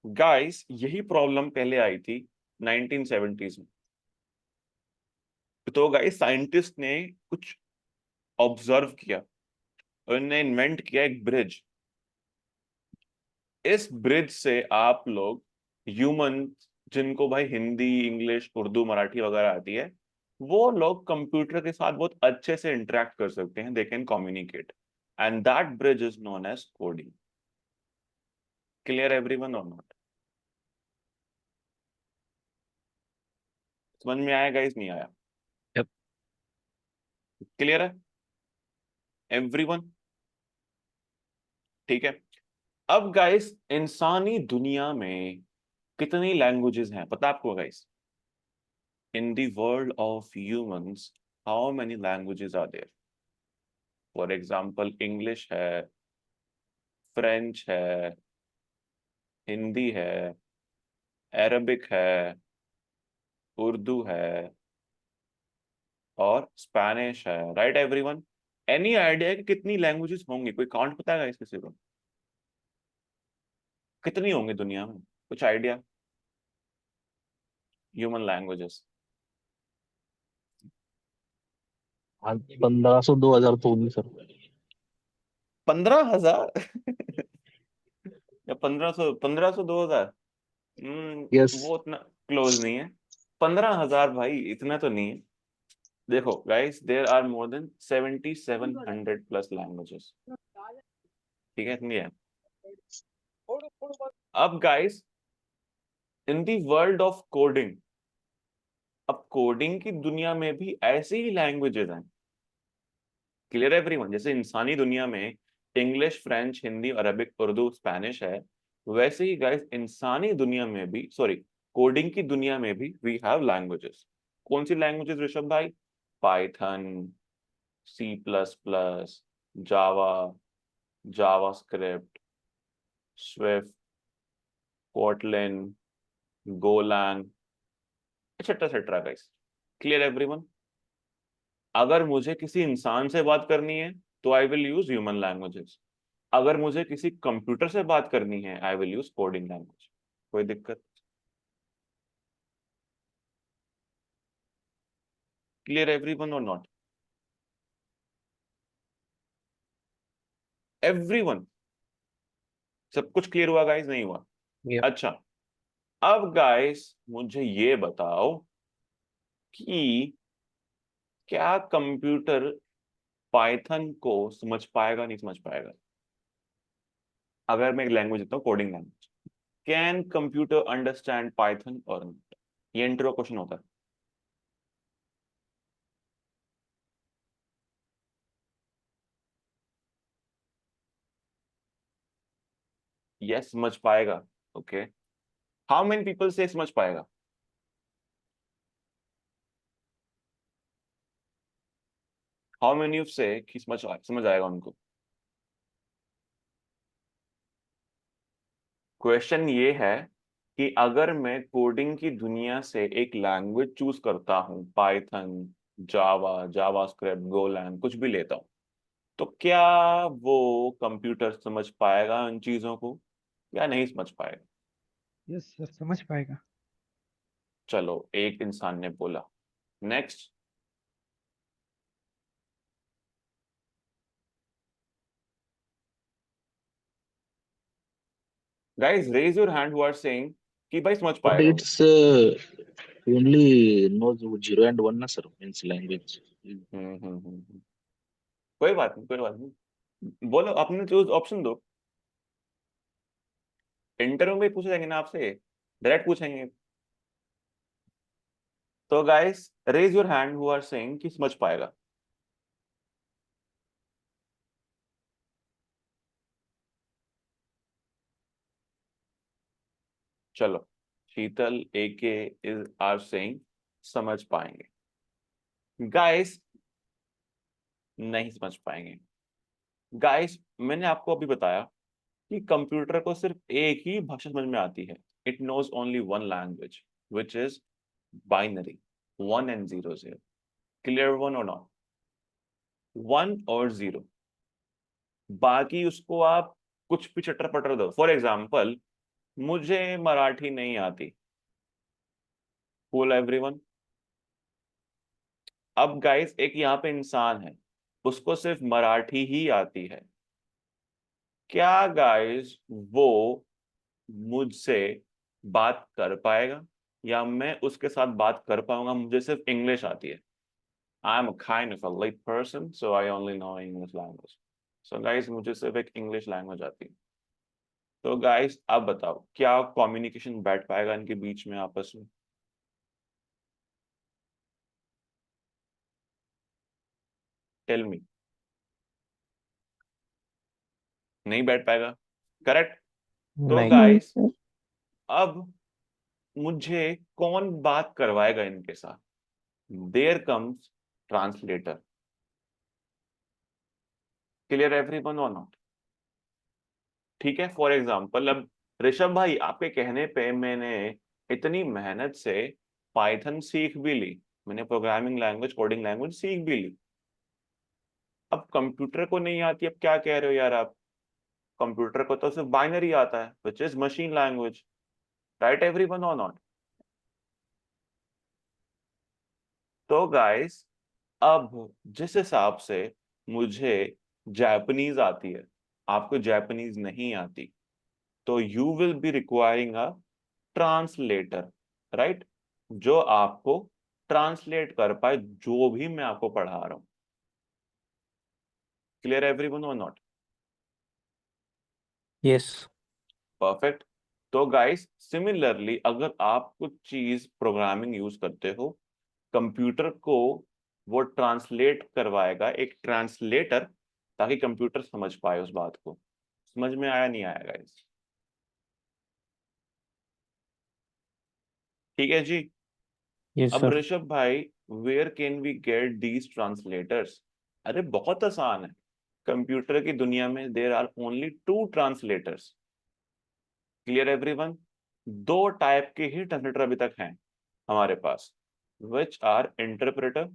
[SPEAKER 1] गाइस, यही प्रॉब्लम पहले आई थी 1970s में। तो गाइस साइंटिस्ट ने कुछ ऑब्जर्व किया, उन्होंने इन्वेंट किया एक ब्रिज। इस ब्रिज से आप लोग ह्यूमन, जिनको भाई हिंदी, इंग्लिश, उर्दू, मराठी वगैरह आती है, वो लोग कंप्यूटर के साथ बहुत अच्छे से इंटरेक्ट कर सकते हैं, they can communicate, and that bridge is known as coding. Clear everyone और नॉट? समझ में आया गाइस, नहीं आया?
[SPEAKER 5] Yep.
[SPEAKER 1] क्लियर है एवरीवन? ठीक है। अब गाइस, इंसानी दुनिया में कितनी लैंग्वेजेस हैं पता है आपको guys? In the world of humans, how many languages are there? For example, English है, फ्रेंच है, हिंदी है, अरबिक है, उर्दू है, और स्पेनिश है, राइट एवरीवन? एनी आइडिया कि कितनी लैंग्वेजेस होंगी? कोई काउंट पता है किसी को? कितनी होंगी दुनिया में? कुछ आइडिया? Human languages?
[SPEAKER 2] 1500 2000 तो होगी सर।
[SPEAKER 1] 15,000? या 1500 2000?
[SPEAKER 2] यस।
[SPEAKER 1] वो उतना क्लोज नहीं है। 15,000 भाई इतना तो नहीं है। देखो guys, there are more than 7700 plus languages. ठीक है, इतनी है। अब guys, in the world of coding, अब कोडिंग की दुनिया में भी ऐसी ही लैंग्वेजेस हैं। Clear everyone? जैसे इंसानी दुनिया में English, French, Hindi, Arabic, Urdu, Spanish है, वैसे ही गाइस इंसानी दुनिया में भी, सॉरी, कोडिंग की दुनिया में भी वी हैव लैंग्वेजेस। कौन सी लैंग्वेजेस ऋषभ भाई? Python, C plus plus, Java, JavaScript, Swift, Kotlin, Golang, etcetera etcetera guys. Clear everyone? अगर मुझे किसी इंसान से बात करनी है तो I will use human languages, अगर मुझे किसी कंप्यूटर से बात करनी है I will use coding language. कोई दिक्कत? क्लियर एवरीवन और नॉट? एवरीवन? सब कुछ क्लियर हुआ गाइस, नहीं हुआ?
[SPEAKER 5] Yep.
[SPEAKER 1] अच्छा, अब गाइस मुझे ये बताओ कि क्या कंप्यूटर पाइथन को समझ पाएगा, नहीं समझ पाएगा? अगर मैं एक लैंग्वेज देता हूँ, coding language, can computer understand Python और नॉट? ये इंट्रो क्वेश्चन होता है। यस, समझ पाएगा। ओके, हाउ मेनी पीपल से समझ पाएगा? हाउ मेनी ऑफ से कि समझ आएगा उनको? क्वेश्चन ये है कि अगर मैं कोडिंग की दुनिया से एक लैंग्वेज चूज करता हूँ, पाइथन, जावा, जावास्क्रिप्ट, गोलैंग, कुछ भी लेता हूँ, तो क्या वो कंप्यूटर समझ पाएगा उन चीजों को या नहीं समझ पाएगा?
[SPEAKER 4] यस सर, समझ पाएगा।
[SPEAKER 1] चलो एक इंसान ने बोला। Next. Guys raise your hand who are saying कि भाई समझ
[SPEAKER 2] But
[SPEAKER 1] पाएगा वो।
[SPEAKER 2] it's only knows 0 and 1 na sir, means language.
[SPEAKER 1] कोई बात नहीं, कोई बात नहीं, बोलो अपने चूज ऑप्शन दो। इंटरव्यू में पूछे जाएंगे ना आपसे, डायरेक्ट पूछेंगे। तो guys raise your hand who are saying कि समझ पाएगा। चलो Sheetal AK is are saying समझ पाएंगे। गाइस नहीं समझ पाएंगे। गाइस मैंने आपको अभी बताया कि कंप्यूटर को सिर्फ एक ही भाषा समझ में आती है। It knows only one language which is binary, 1 and 0 0। Clear one और नॉट? 1 और 0। बाकी उसको आप कुछ भी चटर पटर दो। फॉर एग्जाम्पल मुझे मराठी नहीं आती, कूल एवरीवन। अब गाइस एक यहाँ पे इंसान है, उसको सिर्फ मराठी ही आती है। क्या गाइस वो मुझसे बात कर पाएगा या मैं उसके साथ बात कर पाऊंगा? मुझे सिर्फ इंग्लिश आती है। I am kind of a light person, so I only know English language. So guys मुझे सिर्फ एक इंग्लिश लैंग्वेज आती है। तो गाइस अब बताओ क्या कम्युनिकेशन बैठ पाएगा इनके बीच में आपस में? Tell me. नहीं बैठ पाएगा, करेक्ट? तो
[SPEAKER 4] नहीं।
[SPEAKER 3] नहीं
[SPEAKER 1] गाइस
[SPEAKER 3] सर।
[SPEAKER 1] अब मुझे कौन बात करवाएगा इनके साथ? There comes translator. Clear everyone और नॉट? ठीक है, फॉर एग्जाम्पल अब ऋषभ भाई आपके कहने पे मैंने इतनी मेहनत से पाइथन सीख भी ली, मैंने प्रोग्रामिंग लैंग्वेज, कोडिंग लैंग्वेज सीख भी ली। अब कंप्यूटर को नहीं आती, अब क्या कह रहे हो यार आप? कंप्यूटर को तो सिर्फ बाइनरी आता है which is machine language, right everyone और नॉट? तो गाइस अब जिस हिसाब से मुझे जापानीज आती है, आपको जापानीज नहीं आती, तो you will be requiring a translator, right? जो आपको ट्रांसलेट कर पाए जो भी मैं आपको पढ़ा रहा हूं। क्लियर एवरीवन और नॉट?
[SPEAKER 4] यस।
[SPEAKER 1] परफेक्ट। तो गाइस सिमिलरली अगर आप कुछ चीज प्रोग्रामिंग यूज करते हो, कंप्यूटर को वो ट्रांसलेट करवाएगा एक ट्रांसलेटर, ताकि कंप्यूटर समझ पाए उस बात को। समझ में आया नहीं आया गाइस? ठीक है जी।
[SPEAKER 4] यस
[SPEAKER 1] अब
[SPEAKER 4] सर।
[SPEAKER 1] ऋषभ भाई where can we get these translators? अरे बहुत आसान है। कंप्यूटर की दुनिया में there are only 2 translators. Clear everyone? 2 type के ही ट्रांसलेटर अभी तक हैं हमारे पास, which are interpreter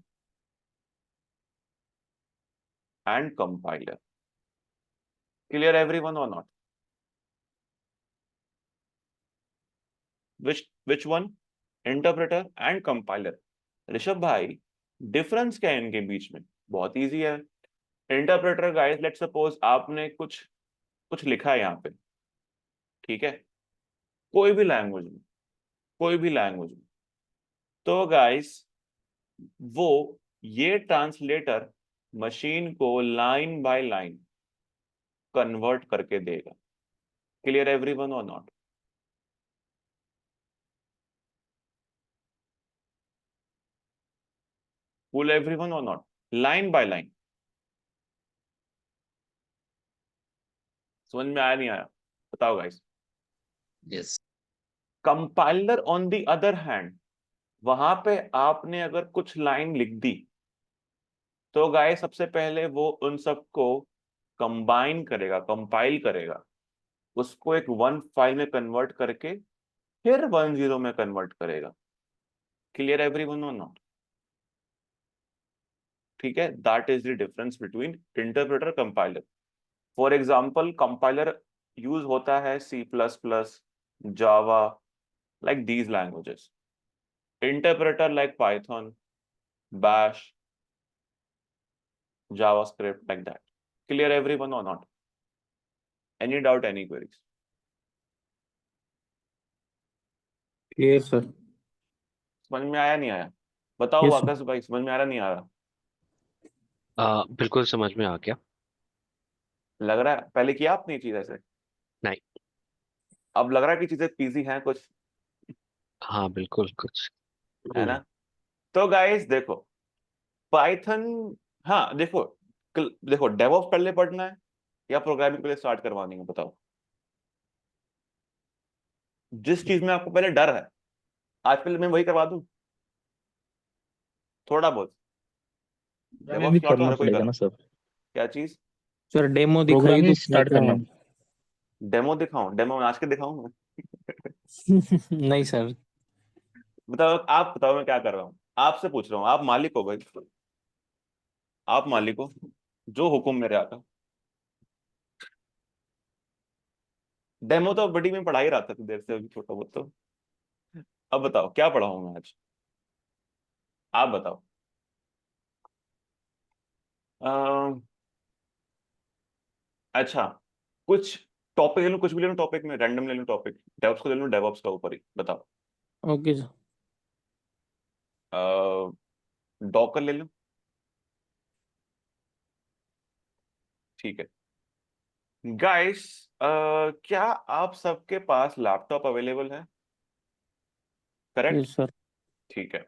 [SPEAKER 1] and compiler. Clear everyone और not? Which one? Interpreter and compiler. Rishabh भाई डिफरेंस क्या है इनके बीच में? बहुत इजी है। इंटरप्रेटर गाइस लेट्स सपोज आपने कुछ कुछ लिखा है यहाँ पे, ठीक है, कोई भी लैंग्वेज में, कोई भी लैंग्वेज में, तो गाइस वो ये ट्रांसलेटर मशीन को लाइन बाय लाइन कन्वर्ट करके देगा। क्लियर एवरीवन और नॉट? फुल एवरीवन और नॉट? Line by line. समझ में आया नहीं आया? बताओ guys.
[SPEAKER 6] Yes.
[SPEAKER 1] Compiler on the other hand, वहां पे आपने अगर कुछ लाइन लिख दी, तो गाइस सबसे पहले वो उन सबको कंबाइन करेगा, कंपाइल करेगा, उसको एक 1 फाइल में कन्वर्ट करके फिर 1 0 में कन्वर्ट करेगा। क्लियर एवरीवन और नॉट? ठीक है, that is the difference between interpreter compiler. For example compiler use होता है C++, Java, like these languages. interpreter like Python, Bash, JavaScript, like that. Clear everyone or not? Any doubt, any queries?
[SPEAKER 6] Clear sir.
[SPEAKER 1] समझ में आया नहीं आया? बताओ
[SPEAKER 6] Yes, sir.
[SPEAKER 1] आकाश भाई, समझ में आ रहा नहीं आ रहा?
[SPEAKER 5] बिल्कुल समझ में आ गया।
[SPEAKER 1] लग रहा है पहले किया आपने ये चीज ऐसे?
[SPEAKER 5] नहीं।
[SPEAKER 1] अब लग रहा है कि चीजें पीसी हैं कुछ,
[SPEAKER 5] हाँ बिल्कुल कुछ।
[SPEAKER 1] है ना? तो गाइस देखो, पाइथन, हाँ देखो, देखो डेवऑप्स पहले पढ़ना है या प्रोग्रामिंग पहले स्टार्ट करवानी है? बताओ। जिस चीज में आपको पहले डर है, आज पहले मैं वही करवा दूं थोड़ा बहुत?
[SPEAKER 2] हमें
[SPEAKER 1] DevOps
[SPEAKER 2] भी
[SPEAKER 1] स्टार्ट तो
[SPEAKER 2] करना
[SPEAKER 1] हर कोई
[SPEAKER 2] पड़ेगा
[SPEAKER 1] कर,
[SPEAKER 2] ना सर,
[SPEAKER 1] क्या चीज?
[SPEAKER 6] सर डेमो दिखाइए
[SPEAKER 2] प्रोग्रामिंग
[SPEAKER 6] तो
[SPEAKER 2] स्टार्ट
[SPEAKER 6] क्या
[SPEAKER 2] करना।
[SPEAKER 6] है?
[SPEAKER 1] डेमो दिखाऊं? डेमो आज के दिखाऊं मैं?
[SPEAKER 6] नहीं सर।
[SPEAKER 1] बताओ, आप बताओ मैं क्या कर रहा हूँ? आपसे पूछ रहा हूँ, आप मालिक हो भाई, आप मालिक हो, जो हुक्म मेरे आता। डेमो तो बड़ी में पढ़ा ही रहा था तो देर से, अभी छोटा बहुत तो। अब बताओ क्या पढ़ा हूं मैं आज? आप बताओ। अच्छा, कुछ टॉपिक ले लूं, कुछ भी ले लूं टॉपिक में, रैंडम ले लूं टॉपिक, डेवऑप्स को ले लूं, डेवऑप्स का ऊपर ही बताओ।
[SPEAKER 6] Okay sir.
[SPEAKER 1] डॉकर ले लूं? ठीक है गाइस, क्या आप सबके पास लैपटॉप अवेलेबल है? करेक्ट?
[SPEAKER 6] Yes sir.
[SPEAKER 1] ठीक है।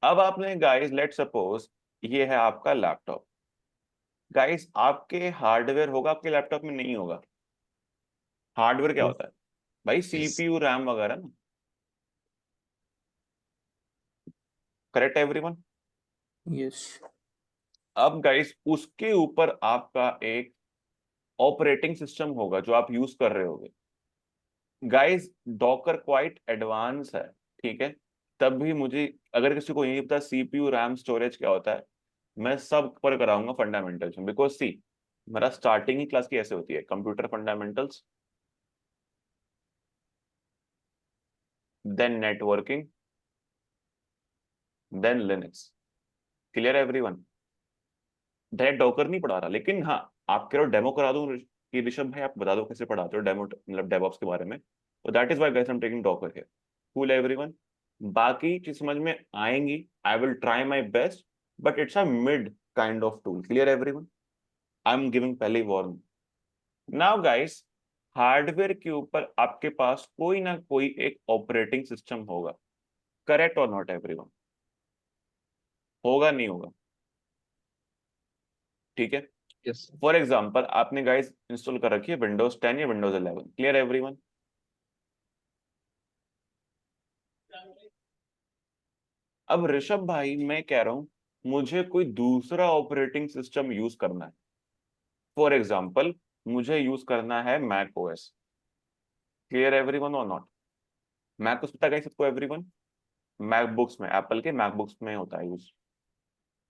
[SPEAKER 1] अब आपने गाइस, लेट सपोज ये है आपका लैपटॉप। गाइस आपके हार्डवेयर होगा आपके लैपटॉप में? नहीं होगा। हार्डवेयर क्या होता है भाई? सीपीयू, रैम वगैरह ना। Correct everyone?
[SPEAKER 6] यस।
[SPEAKER 1] अब गाइस उसके ऊपर आपका एक ऑपरेटिंग सिस्टम होगा जो आप यूज कर रहे होगे। गाइस डॉकर क्वाइट एडवांस है, ठीक है? तब भी मुझे, अगर किसी को नहीं पता सीपीयू, रैम, स्टोरेज क्या होता है, मैं सब पर कराऊंगा फंडामेंटल्स में। बिकॉज सी, मेरा स्टार्टिंग ही क्लास की ऐसे होती है, computer fundamentals, then networking, then Linux. Clear everyone? Direct docker नहीं पढ़ा रहा, लेकिन हाँ आप कह रहे हो डेमो करा दूं कि ऋषभ भाई आप बता दो कैसे पढ़ाते हो डेमो, मतलब डेवऑप्स के बारे में, तो that is why guys I am taking Docker here. Cool everyone? बाकी चीज समझ में आएंगी, I will try my best, but it's a mid kind of tool. Clear everyone? I am giving पहले वार्निंग। नाउ गाइस, हार्डवेयर के ऊपर आपके पास कोई ना कोई एक ऑपरेटिंग सिस्टम होगा। Correct or not everyone? होगा नहीं होगा? ठीक है।
[SPEAKER 2] यस
[SPEAKER 1] फॉर एग्जाम्पल आपने गाइस इंस्टॉल कर रखी है विंडोज 10 या विंडोज 11। Clear everyone? अब ऋषभ भाई मैं कह रहा हूं मुझे कोई दूसरा ऑपरेटिंग सिस्टम यूज करना है। फॉर एग्जाम्पल मुझे यूज करना है मैक ओएस। क्लियर एवरीवन और नॉट? मैक ओएस पता है सबको एवरीवन? मैकबुक्स में, एप्पल के मैकबुक्स में होता है यूज।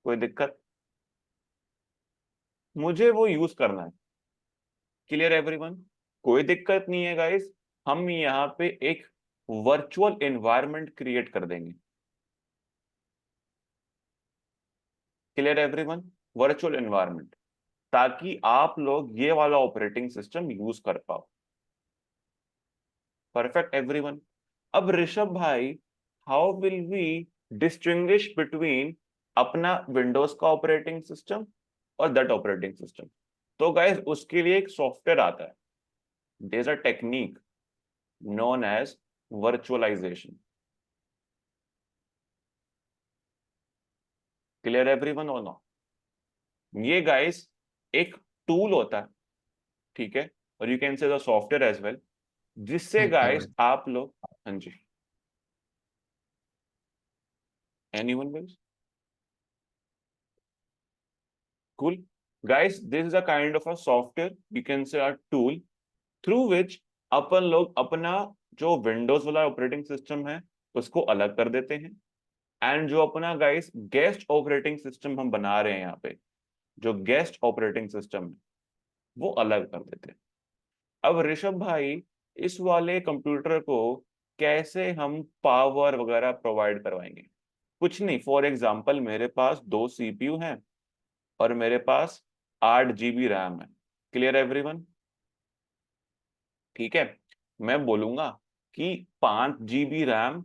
[SPEAKER 1] कोई दिक्कत? मुझे वो यूज करना है। Clear everyone? कोई दिक्कत नहीं है गाइस, हम यहाँ पे एक वर्चुअल एनवायरनमेंट क्रिएट कर देंगे। Clear everyone? वर्चुअल एनवायरनमेंट, ताकि आप लोग ये वाला ऑपरेटिंग सिस्टम यूज कर पाओ। Perfect everyone? अब ऋषभ भाई, how will we distinguish between अपना विंडोज का ऑपरेटिंग सिस्टम और दैट ऑपरेटिंग सिस्टम? तो गाइस उसके लिए एक सॉफ्टवेयर आता है, there is a technique known as virtualization. Clear everyone or not? ये गाइस एक टूल होता है, ठीक है, और you can say the software as well, जिससे गाइस आप लोग, हाँ जी, anyone guys? Cool guys, this is a kind of a software, you can से अ टूल, थ्रू विच अपन लोग अपना जो विंडोज वाला ऑपरेटिंग सिस्टम है उसको अलग कर देते हैं, एंड जो अपना गाइस गेस्ट ऑपरेटिंग सिस्टम हम बना रहे हैं यहाँ पे, जो गेस्ट ऑपरेटिंग सिस्टम है वो अलग कर देते हैं। अब ऋषभ भाई इस वाले कंप्यूटर को कैसे हम पावर वगैरह प्रोवाइड करवाएंगे? कुछ नहीं, फॉर एग्जाम्पल मेरे पास 2 सीपीयू हैं और मेरे पास 8 GB रैम है। Clear everyone? ठीक है, मैं बोलूंगा कि 5 GB रैम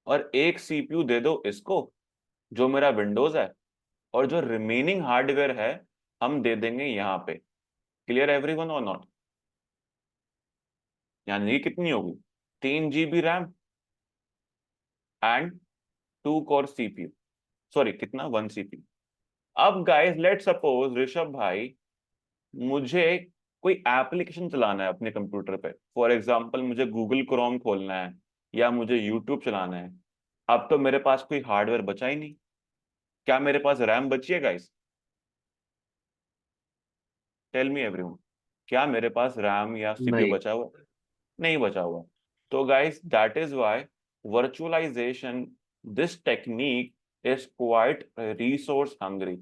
[SPEAKER 1] और एक सीपीयू दे दो इसको, जो मेरा विंडोज है, और जो रिमेनिंग हार्डवेयर है हम दे देंगे यहाँ पे। क्लियर एवरीवन और नॉट? यानी ये कितनी होगी? 3 GB RAM and 2 core CPU. Sorry, कितना? 1 सीपीयू। अब गाइस लेट सपोज ऋषभ भाई, मुझे कोई एप्लीकेशन चलाना है अपने कंप्यूटर पे। फॉर एग्जांपल मुझे गूगल क्रोम खोलना है या मुझे यूट्यूब चलाना है। अब तो मेरे पास कोई हार्डवेयर बचा ही नहीं। क्या मेरे पास रैम बची है गाइस? टेल मी एवरीवन, क्या मेरे पास रैम या सीपीयू
[SPEAKER 5] नहीं।
[SPEAKER 1] बचा हुआ? नहीं बचा हुआ। तो guys that is why virtualization, this technique is quite resource hungry.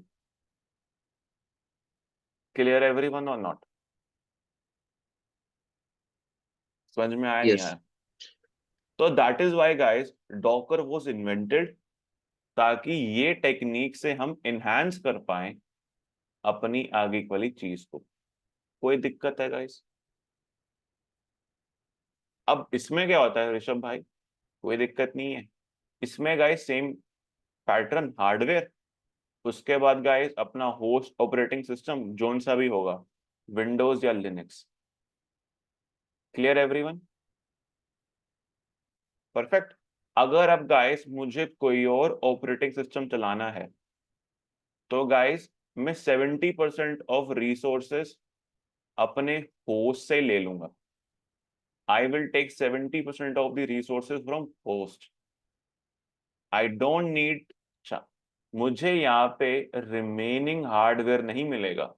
[SPEAKER 1] Clear everyone or not? समझ में आया नहीं
[SPEAKER 2] Yes.
[SPEAKER 1] आया? तो that is why guys Docker was invented, ताकि ये टेक्निक से हम इनहांस कर पाए अपनी आगे वाली चीज को। कोई दिक्कत है गाइस? अब इसमें क्या होता है ऋषभ भाई? कोई दिक्कत नहीं है। इसमें गाइस सेम पैटर्न, हार्डवेयर, उसके बाद गाइस अपना होस्ट ऑपरेटिंग सिस्टम जोन सा भी होगा, विंडोज या लिनक्स। Clear everyone? परफेक्ट। अगर अब गाइस मुझे कोई और ऑपरेटिंग सिस्टम चलाना है तो गाइस मैं 70% ऑफ रिसोर्सेस अपने होस्ट से ले लूंगा। I will take 70% of the resources from host. I don't need, अच्छा, मुझे यहाँ पे रिमेनिंग हार्डवेयर नहीं मिलेगा,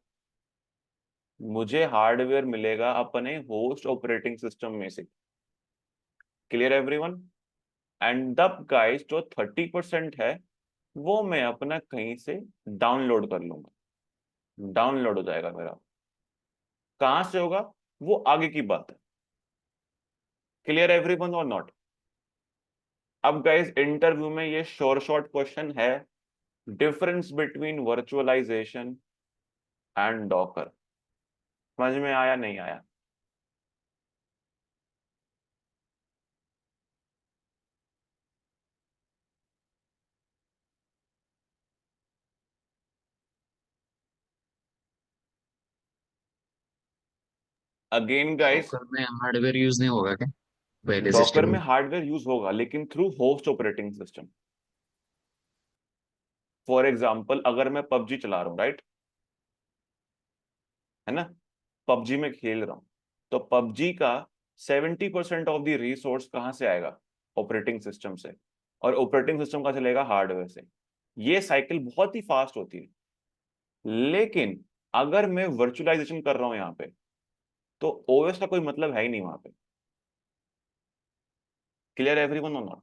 [SPEAKER 1] मुझे हार्डवेयर मिलेगा अपने होस्ट ऑपरेटिंग सिस्टम में से। Clear everyone? And the guys जो 30% है वो मैं अपना कहीं से डाउनलोड कर लूंगा। डाउनलोड हो जाएगा मेरा। कहां से होगा वो आगे की बात है। क्लियर एवरीवन और नॉट? अब गाइस इंटरव्यू में ये शॉर्ट क्वेश्चन है, difference between virtualisation and docker. समझ में आया नहीं आया? अगेन गाइस,
[SPEAKER 7] डॉकर में हार्डवेयर यूज नहीं होगा क्या पहले
[SPEAKER 1] डॉकर
[SPEAKER 7] सिस्टम
[SPEAKER 1] में
[SPEAKER 7] में?
[SPEAKER 1] हार्डवेयर यूज होगा लेकिन through host operating system. For example अगर मैं पबजी चला रहा हूँ, राइट, है ना, पबजी में खेल रहा हूँ, तो पबजी का 70% ऑफ द रिसोर्स कहाँ से आएगा? ऑपरेटिंग सिस्टम से। और ऑपरेटिंग सिस्टम का चलेगा हार्डवेयर से। ये साइकिल बहुत ही फास्ट होती है। लेकिन अगर मैं वर्चुअलाइजेशन कर रहा हूं यहाँ पे, तो ओएस का कोई मतलब है ही नहीं वहां पे। क्लियर एवरीवन और नॉट?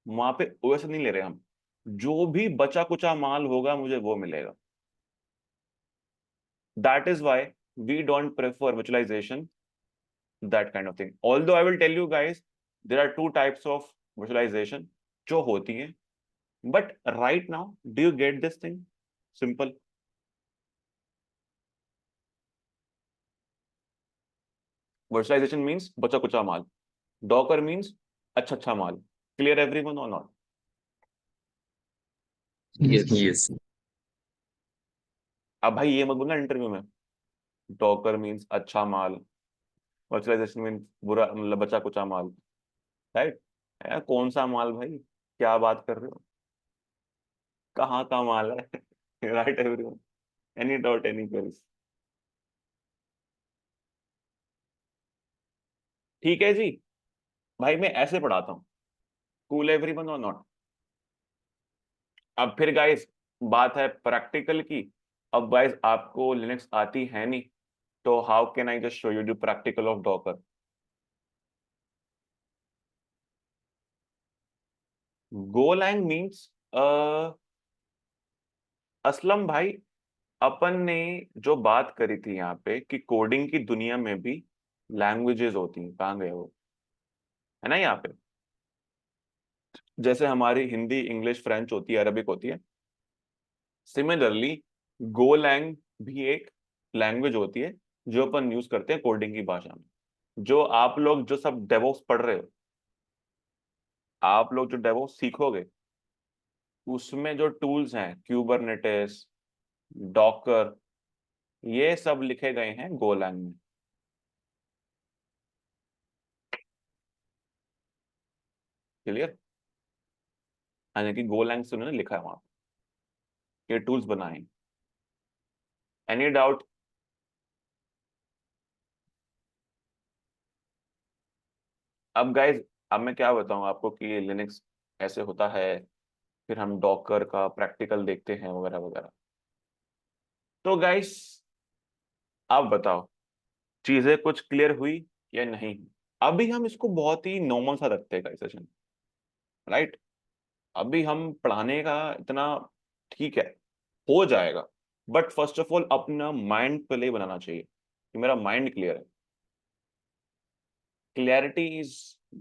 [SPEAKER 1] वहां पे ओएस नहीं ले रहे हम, जो भी बचा कुचा माल होगा मुझे वो मिलेगा। That is why we don't prefer virtualisation, that kind of thing. Although I will tell you guys, there are 2 types of visualization जो होती है, but right now, do you get this thing? Simple. Virtualization means बचा कुचा माल. Docker means अच्छा माल. Clear everyone or not?
[SPEAKER 7] Yes.
[SPEAKER 1] अब भाई ये मत बोलना इंटरव्यू में Docker means अच्छा माल, virtualization means बुरा, मतलब बचा कुचा माल, राइट? कौन सा माल भाई, क्या बात कर रहे हो, कहाँ का माल है? Right everyone? Any doubt, any queries? ठीक है जी भाई, मैं ऐसे पढ़ाता हूँ। कूल एवरीवन और नॉट? अब फिर गाइस बात है प्रैक्टिकल की। अब गाइस आपको लिनक्स आती है नहीं, तो how can I just show you the practical of Docker? Golang means Aslam भाई, अपन ने जो बात करी थी यहाँ पे कि कोडिंग की दुनिया में भी लैंग्वेजेस होती हैं, कहाँ गए वो? है ना यहाँ पे। जैसे हमारी हिंदी, इंग्लिश, फ्रेंच होती है, अरबिक होती है, सिमिलरली गोलैंग भी एक लैंग्वेज होती है जो अपन यूज करते हैं कोडिंग की भाषा में। जो आप लोग जो सब डेवॉप्स पढ़ रहे हो, आप लोग जो डेवॉप्स सीखोगे, उसमें जो टूल्स हैं क्यूबरनेटिस, डॉकर, ये सब लिखे गए हैं गोलैंग में। क्लियर? यानी कि गोलैंग से उन्होंने लिखा है वहां पे, ये टूल्स बनाए। Any doubt? अब गाइज, अब मैं क्या बताऊं आपको कि लिनक्स ऐसे होता है, फिर हम डॉकर का प्रैक्टिकल देखते हैं वगैरह वगैरह। तो गाइस, आप बताओ, चीजें कुछ क्लियर हुई या नहीं? अभी हम इसको बहुत ही नॉर्मल सा रखते हैं गाइस सेशन, राइट? अभी हम पढ़ाने का इतना ठीक है, हो जाएगा, बट फर्स्ट ऑफ ऑल अपना माइंड पहले बनाना चाहिए कि मेरा माइंड क्लियर है। Clarity is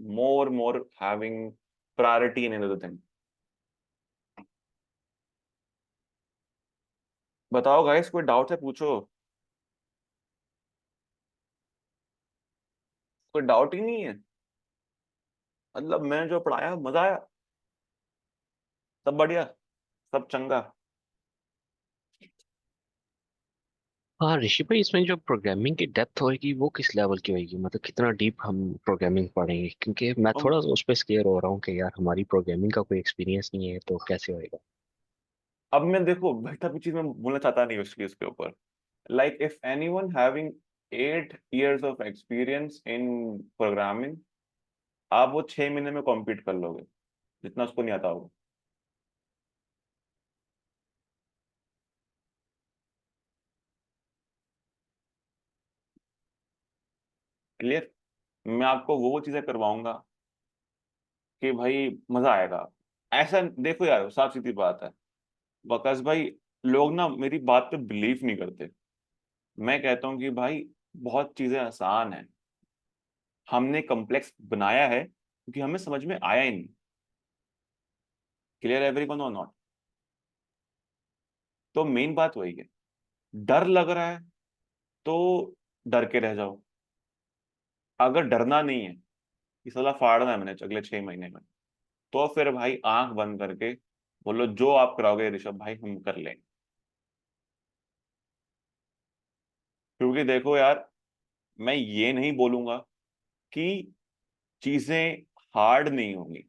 [SPEAKER 1] more having priority in another thing. बताओ गाइस, कोई डाउट है पूछो। कोई डाउट ही नहीं है? मतलब मैंने जो पढ़ाया मजा आया? सब बढ़िया? सब चंगा?
[SPEAKER 5] हाँ ऋषि भाई, इसमें जो प्रोग्रामिंग की डेप्थ होगी वो किस लेवल की होगी, मतलब कितना डीप हम प्रोग्रामिंग पढ़ेंगे? क्योंकि मैं
[SPEAKER 1] अब
[SPEAKER 5] थोड़ा उस पर स्केयर हो रहा हूँ कि यार हमारी प्रोग्रामिंग का कोई एक्सपीरियंस नहीं है तो कैसे होएगा।
[SPEAKER 1] अब मैं देखो बेटा भी चीज मैं बोलना चाहता नहीं उसकी उसके ऊपर। Like if anyone having 8 years of experience in programming, आप वो 6 महीने में कॉम्पीट कर लोगे जितना उसको नहीं आता होगा। क्लियर? मैं आपको वो चीजें करवाऊंगा कि भाई मजा आएगा। ऐसा देखो यार, साफ सीधी बात है, वकास भाई, लोग ना मेरी बात पे बिलीव नहीं करते। मैं कहता हूँ कि भाई बहुत चीजें आसान है, हमने कॉम्प्लेक्स बनाया है क्योंकि हमें समझ में आया ही नहीं। क्लियर एवरीवन और नॉट? तो मेन बात वही है, डर लग रहा है तो डर के रह जाओ। अगर डरना नहीं है कि साला फाड़ना है मैंने अगले 6 महीने में, तो फिर भाई आंख बंद करके बोलो जो आप कराओगे ऋषभ भाई हम कर लेंगे। क्योंकि देखो यार, मैं ये नहीं बोलूंगा कि चीजें हार्ड नहीं होंगी,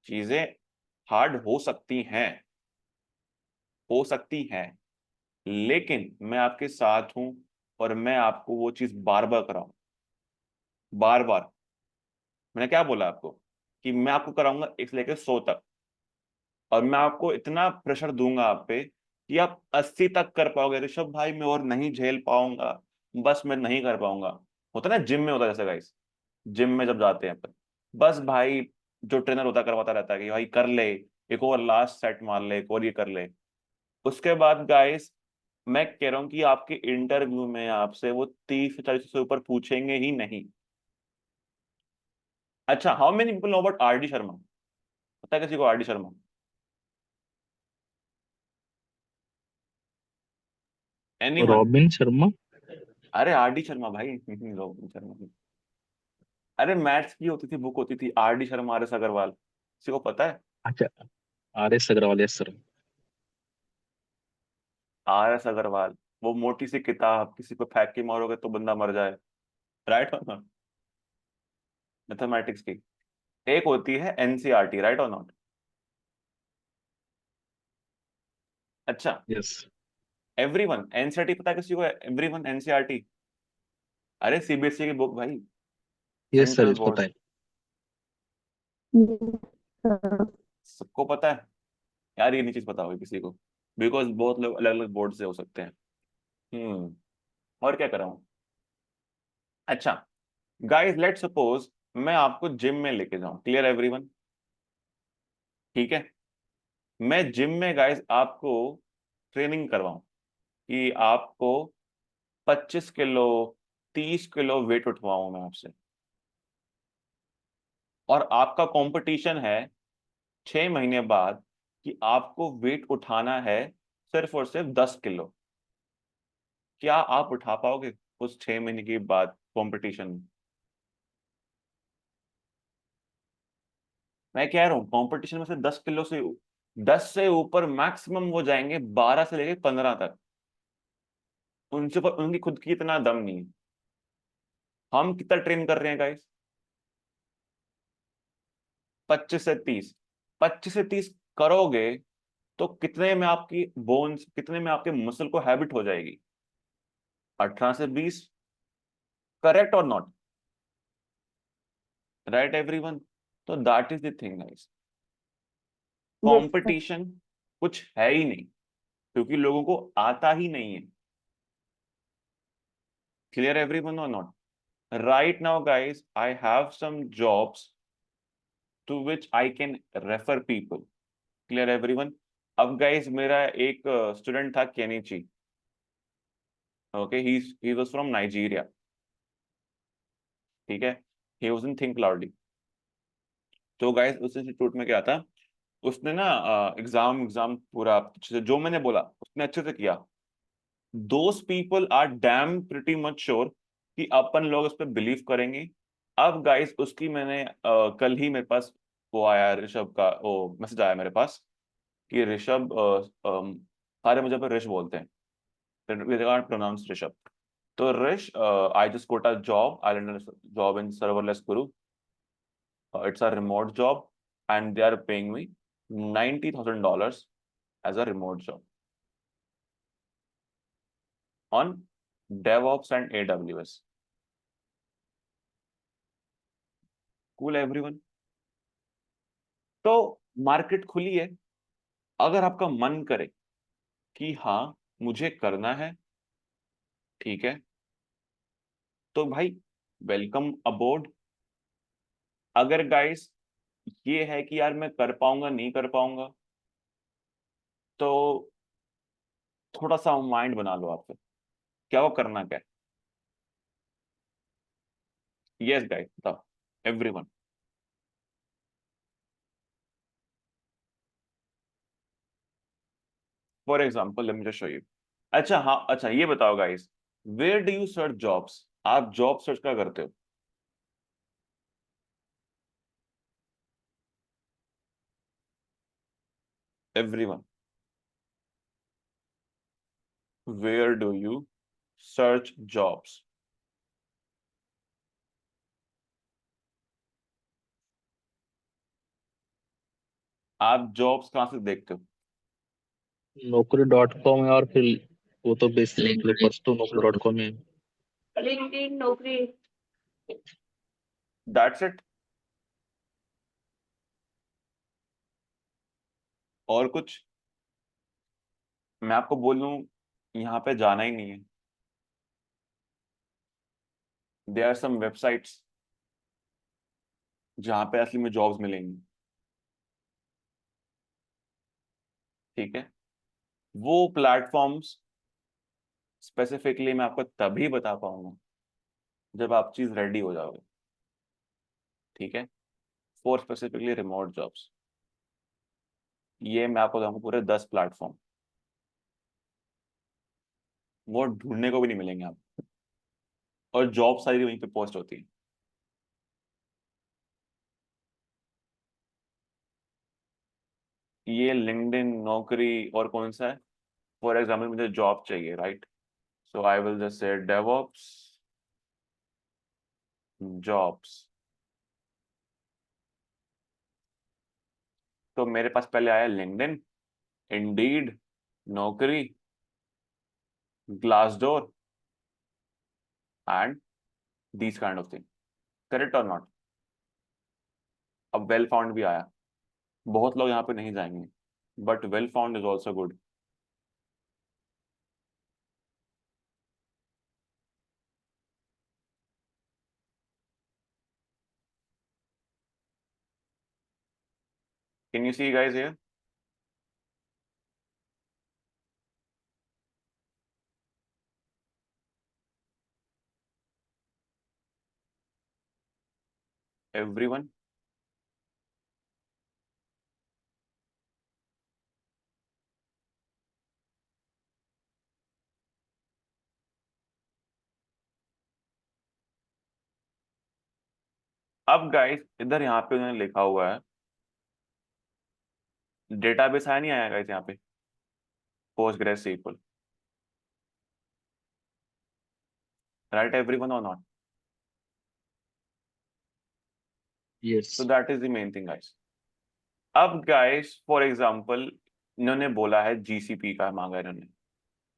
[SPEAKER 1] चीजें हार्ड हो सकती हैं, हो सकती हैं, लेकिन मैं आपके साथ हूं और मैं आपको वो चीज बार बार कराऊं, बार बार। मैंने क्या बोला आपको कि मैं आपको कराऊंगा 1 से लेकर 100 तक, और मैं आपको इतना प्रेशर दूंगा आप पे कि आप 80 तक कर पाओगे ऋषभ भाई, मैं और नहीं झेल पाऊंगा, बस मैं नहीं कर पाऊंगा। होता ना जिम में, होता है जैसे गाइस, जिम में जब जाते हैं अपन, बस भाई जो ट्रेनर होता है करवाता रहता है कि भाई कर ले, एक और लास्ट सेट मार ले, एक और ये कर ले। उसके बाद गाइस, मैं कह रहा हूँ कि आपके इंटरव्यू में आपसे वो 30 से 40 से ऊपर पूछेंगे ही नहीं। अच्छा, how many people know about are D Sharma? पता है किसी को are D Sharma? Anyone?
[SPEAKER 2] Robin Sharma.
[SPEAKER 1] अरे आर डी शर्मा भाई रोबिन शर्मा। अरे मैथ्स की होती थी, बुक होती थी, R D Sharma, R S Agarwal, किसी को पता है?
[SPEAKER 2] अच्छा, RS Agarwal, yes sir.
[SPEAKER 1] R S Agarwal, वो मोटी सी किताब, किसी को फेंक के मारोगे तो बंदा मर जाए, राइट और नॉट? मैथमेटिक्स की एक होती है एनसीईआरटी, राइट और नॉट? अच्छा,
[SPEAKER 2] यस।
[SPEAKER 1] एवरीवन एनसीईआरटी पता है किसी को? एवरीवन एनसीईआरटी, अरे सीबीएसई की बुक भाई,
[SPEAKER 2] यस
[SPEAKER 1] सेंट्रल
[SPEAKER 2] सर,
[SPEAKER 1] बोर्ड,
[SPEAKER 2] पता है।
[SPEAKER 1] सबको पता है। यार ये नहीं चीज पता होगी किसी को, बिकॉज बहुत लोग अलग अलग बोर्ड से हो सकते हैं। और क्या कराऊं? अच्छा गाइस, लेट सपोज मैं आपको जिम में लेके जाऊं, क्लियर एवरीवन? ठीक है, मैं जिम में गाइस आपको ट्रेनिंग करवाऊं कि आपको 25 किलो 30 किलो वेट उठवाऊं मैं आपसे, और आपका कंपटीशन है 6 महीने बाद कि आपको वेट उठाना है सिर्फ और सिर्फ 10 किलो, क्या आप उठा पाओगे उस 6 महीने के बाद कंपटीशन में? मैं कह रहा हूँ कंपटीशन में से 10 किलो से 10 से ऊपर मैक्सिमम वो जाएंगे 12 से लेके 15 तक। उनसे पर उनकी खुद की इतना दम नहीं है। हम कितना ट्रेन कर रहे हैं गाइस? 25 से 30। 25 से 30 करोगे तो कितने में आपकी बोन्स, कितने में आपके मसल को हैबिट हो जाएगी? 18 से 20। Correct or not? Right everyone? तो that is the thing guys,
[SPEAKER 3] Yes, sir.
[SPEAKER 1] Competition कुछ है ही नहीं क्योंकि लोगों को आता ही नहीं है। क्लियर एवरीवन और not? Right now guys I have some jobs to which I can refer people. Clear everyone? अब गाइस मेरा एक स्टूडेंट था Kenichi, okay, he was from Nigeria, ठीक है, he was in think loudly. तो guys उस institute में क्या था, उसने ना एग्जाम एग्जाम पूरा अच्छे से जो मैंने बोला उसने अच्छे से किया। Those people are damn pretty much sure कि अपन लोग उस पर बिलीव करेंगे। अब गाइस उसकी मैंने कल ही मेरे पास वो आया, ऋषभ का वो मैसेज आया मेरे पास कि ऋषभ सारे मुझे पर ऋष बोलते हैं, प्रोनाउंस ऋषभ। तो Rish, I just got a job, I landed job in Serverless Guru. It's a remote job and they are paying me $90,000 as a remote job on DevOps and AWS. Cool everyone? तो market खुली है, अगर आपका मन करे कि हाँ मुझे करना है, ठीक है, तो भाई वेलकम अबोर्ड। अगर गाइस ये है कि यार मैं कर पाऊंगा नहीं कर पाऊंगा, तो थोड़ा सा माइंड बना लो आपसे, क्या वो करना क्या है। यस गाइस बताओ everyone. For example let me just show you. अच्छा हाँ, अच्छा ये बताओ guys, where do you search jobs? आप जॉब सर्च क्या करते हो? Everyone, where do you search jobs? आप जॉब्स कहाँ से देखते हो?
[SPEAKER 2] Naukri.com और फिर वो तो बेसिक
[SPEAKER 7] LinkedIn,
[SPEAKER 2] पर्पस तो Naukri.com है।
[SPEAKER 3] LinkedIn, Naukri.
[SPEAKER 1] That's it? और कुछ मैं आपको बोलूं, यहाँ पे जाना ही नहीं है। देयर आर सम वेबसाइट्स जहाँ पे असली में जॉब्स मिलेंगी, ठीक है। वो प्लेटफॉर्म्स स्पेसिफिकली मैं आपको तभी बता पाऊंगा जब आप चीज रेडी हो जाओगे, ठीक है, फॉर स्पेसिफिकली रिमोट जॉब्स। ये मैं आपको बताऊंगा पूरे 10 प्लेटफॉर्म, वो ढूंढने को भी नहीं मिलेंगे आप, और जॉब सारी वहीं पे पोस्ट होती है। ये लिंक्डइन, नौकरी और कौन सा है? फॉर एग्जाम्पल मुझे जॉब चाहिए, right, so I will just say DevOps jobs. तो मेरे पास पहले आया लिंक्डइन, इंडीड, नौकरी, Glassdoor and these kind of thing. Correct or not? अब वेल फाउंड भी आया, बहुत लोग यहाँ पे नहीं जाएंगे, but well found is also good. Can you see guys here? Everyone, अब गाइस इधर यहाँ पे उन्होंने लिखा हुआ है डेटाबेस आया नहीं आया गाइस यहाँ पे पोस्टग्रेस SQL, राइट एवरीवन और not?
[SPEAKER 2] Yes.
[SPEAKER 1] So that is the main thing guys. अब गाइस फॉर एग्जांपल इन्होंने बोला है GCP का मांगा है इन्होंने,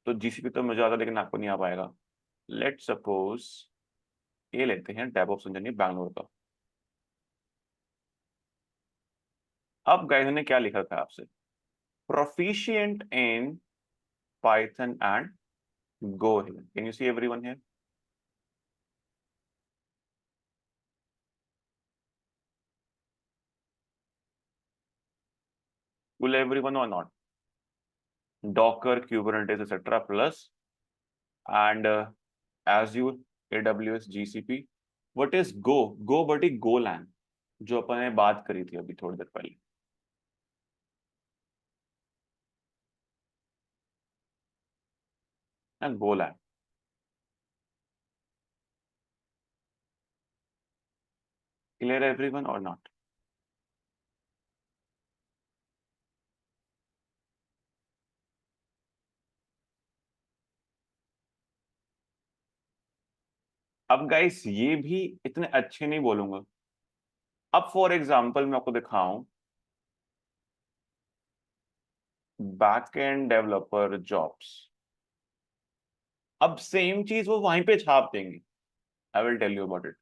[SPEAKER 1] तो GCP तो मुझे आता लेकिन आपको नहीं आ पाएगा। लेट सपोज ये लेते हैं डेवऑप्स इंजीनियर बैंगलोर का। अब गाइस ने क्या लिखा था आपसे, proficient in Python and go. Can you see everyone here? Will everyone or not? Docker, Kubernetes, etc. plus and Azure, AWS, GCP. What is Go? Go बटी Golang जो अपन ने बात करी थी अभी थोड़ी देर पहले। And Golang. Clear everyone or not? अब गाइस ये भी इतने अच्छे नहीं बोलूंगा। अब फॉर एग्जांपल मैं आपको दिखाऊं बैकएंड डेवलपर जॉब्स, अब सेम चीज वो वहीं पे छाप देंगे। I will tell you about it.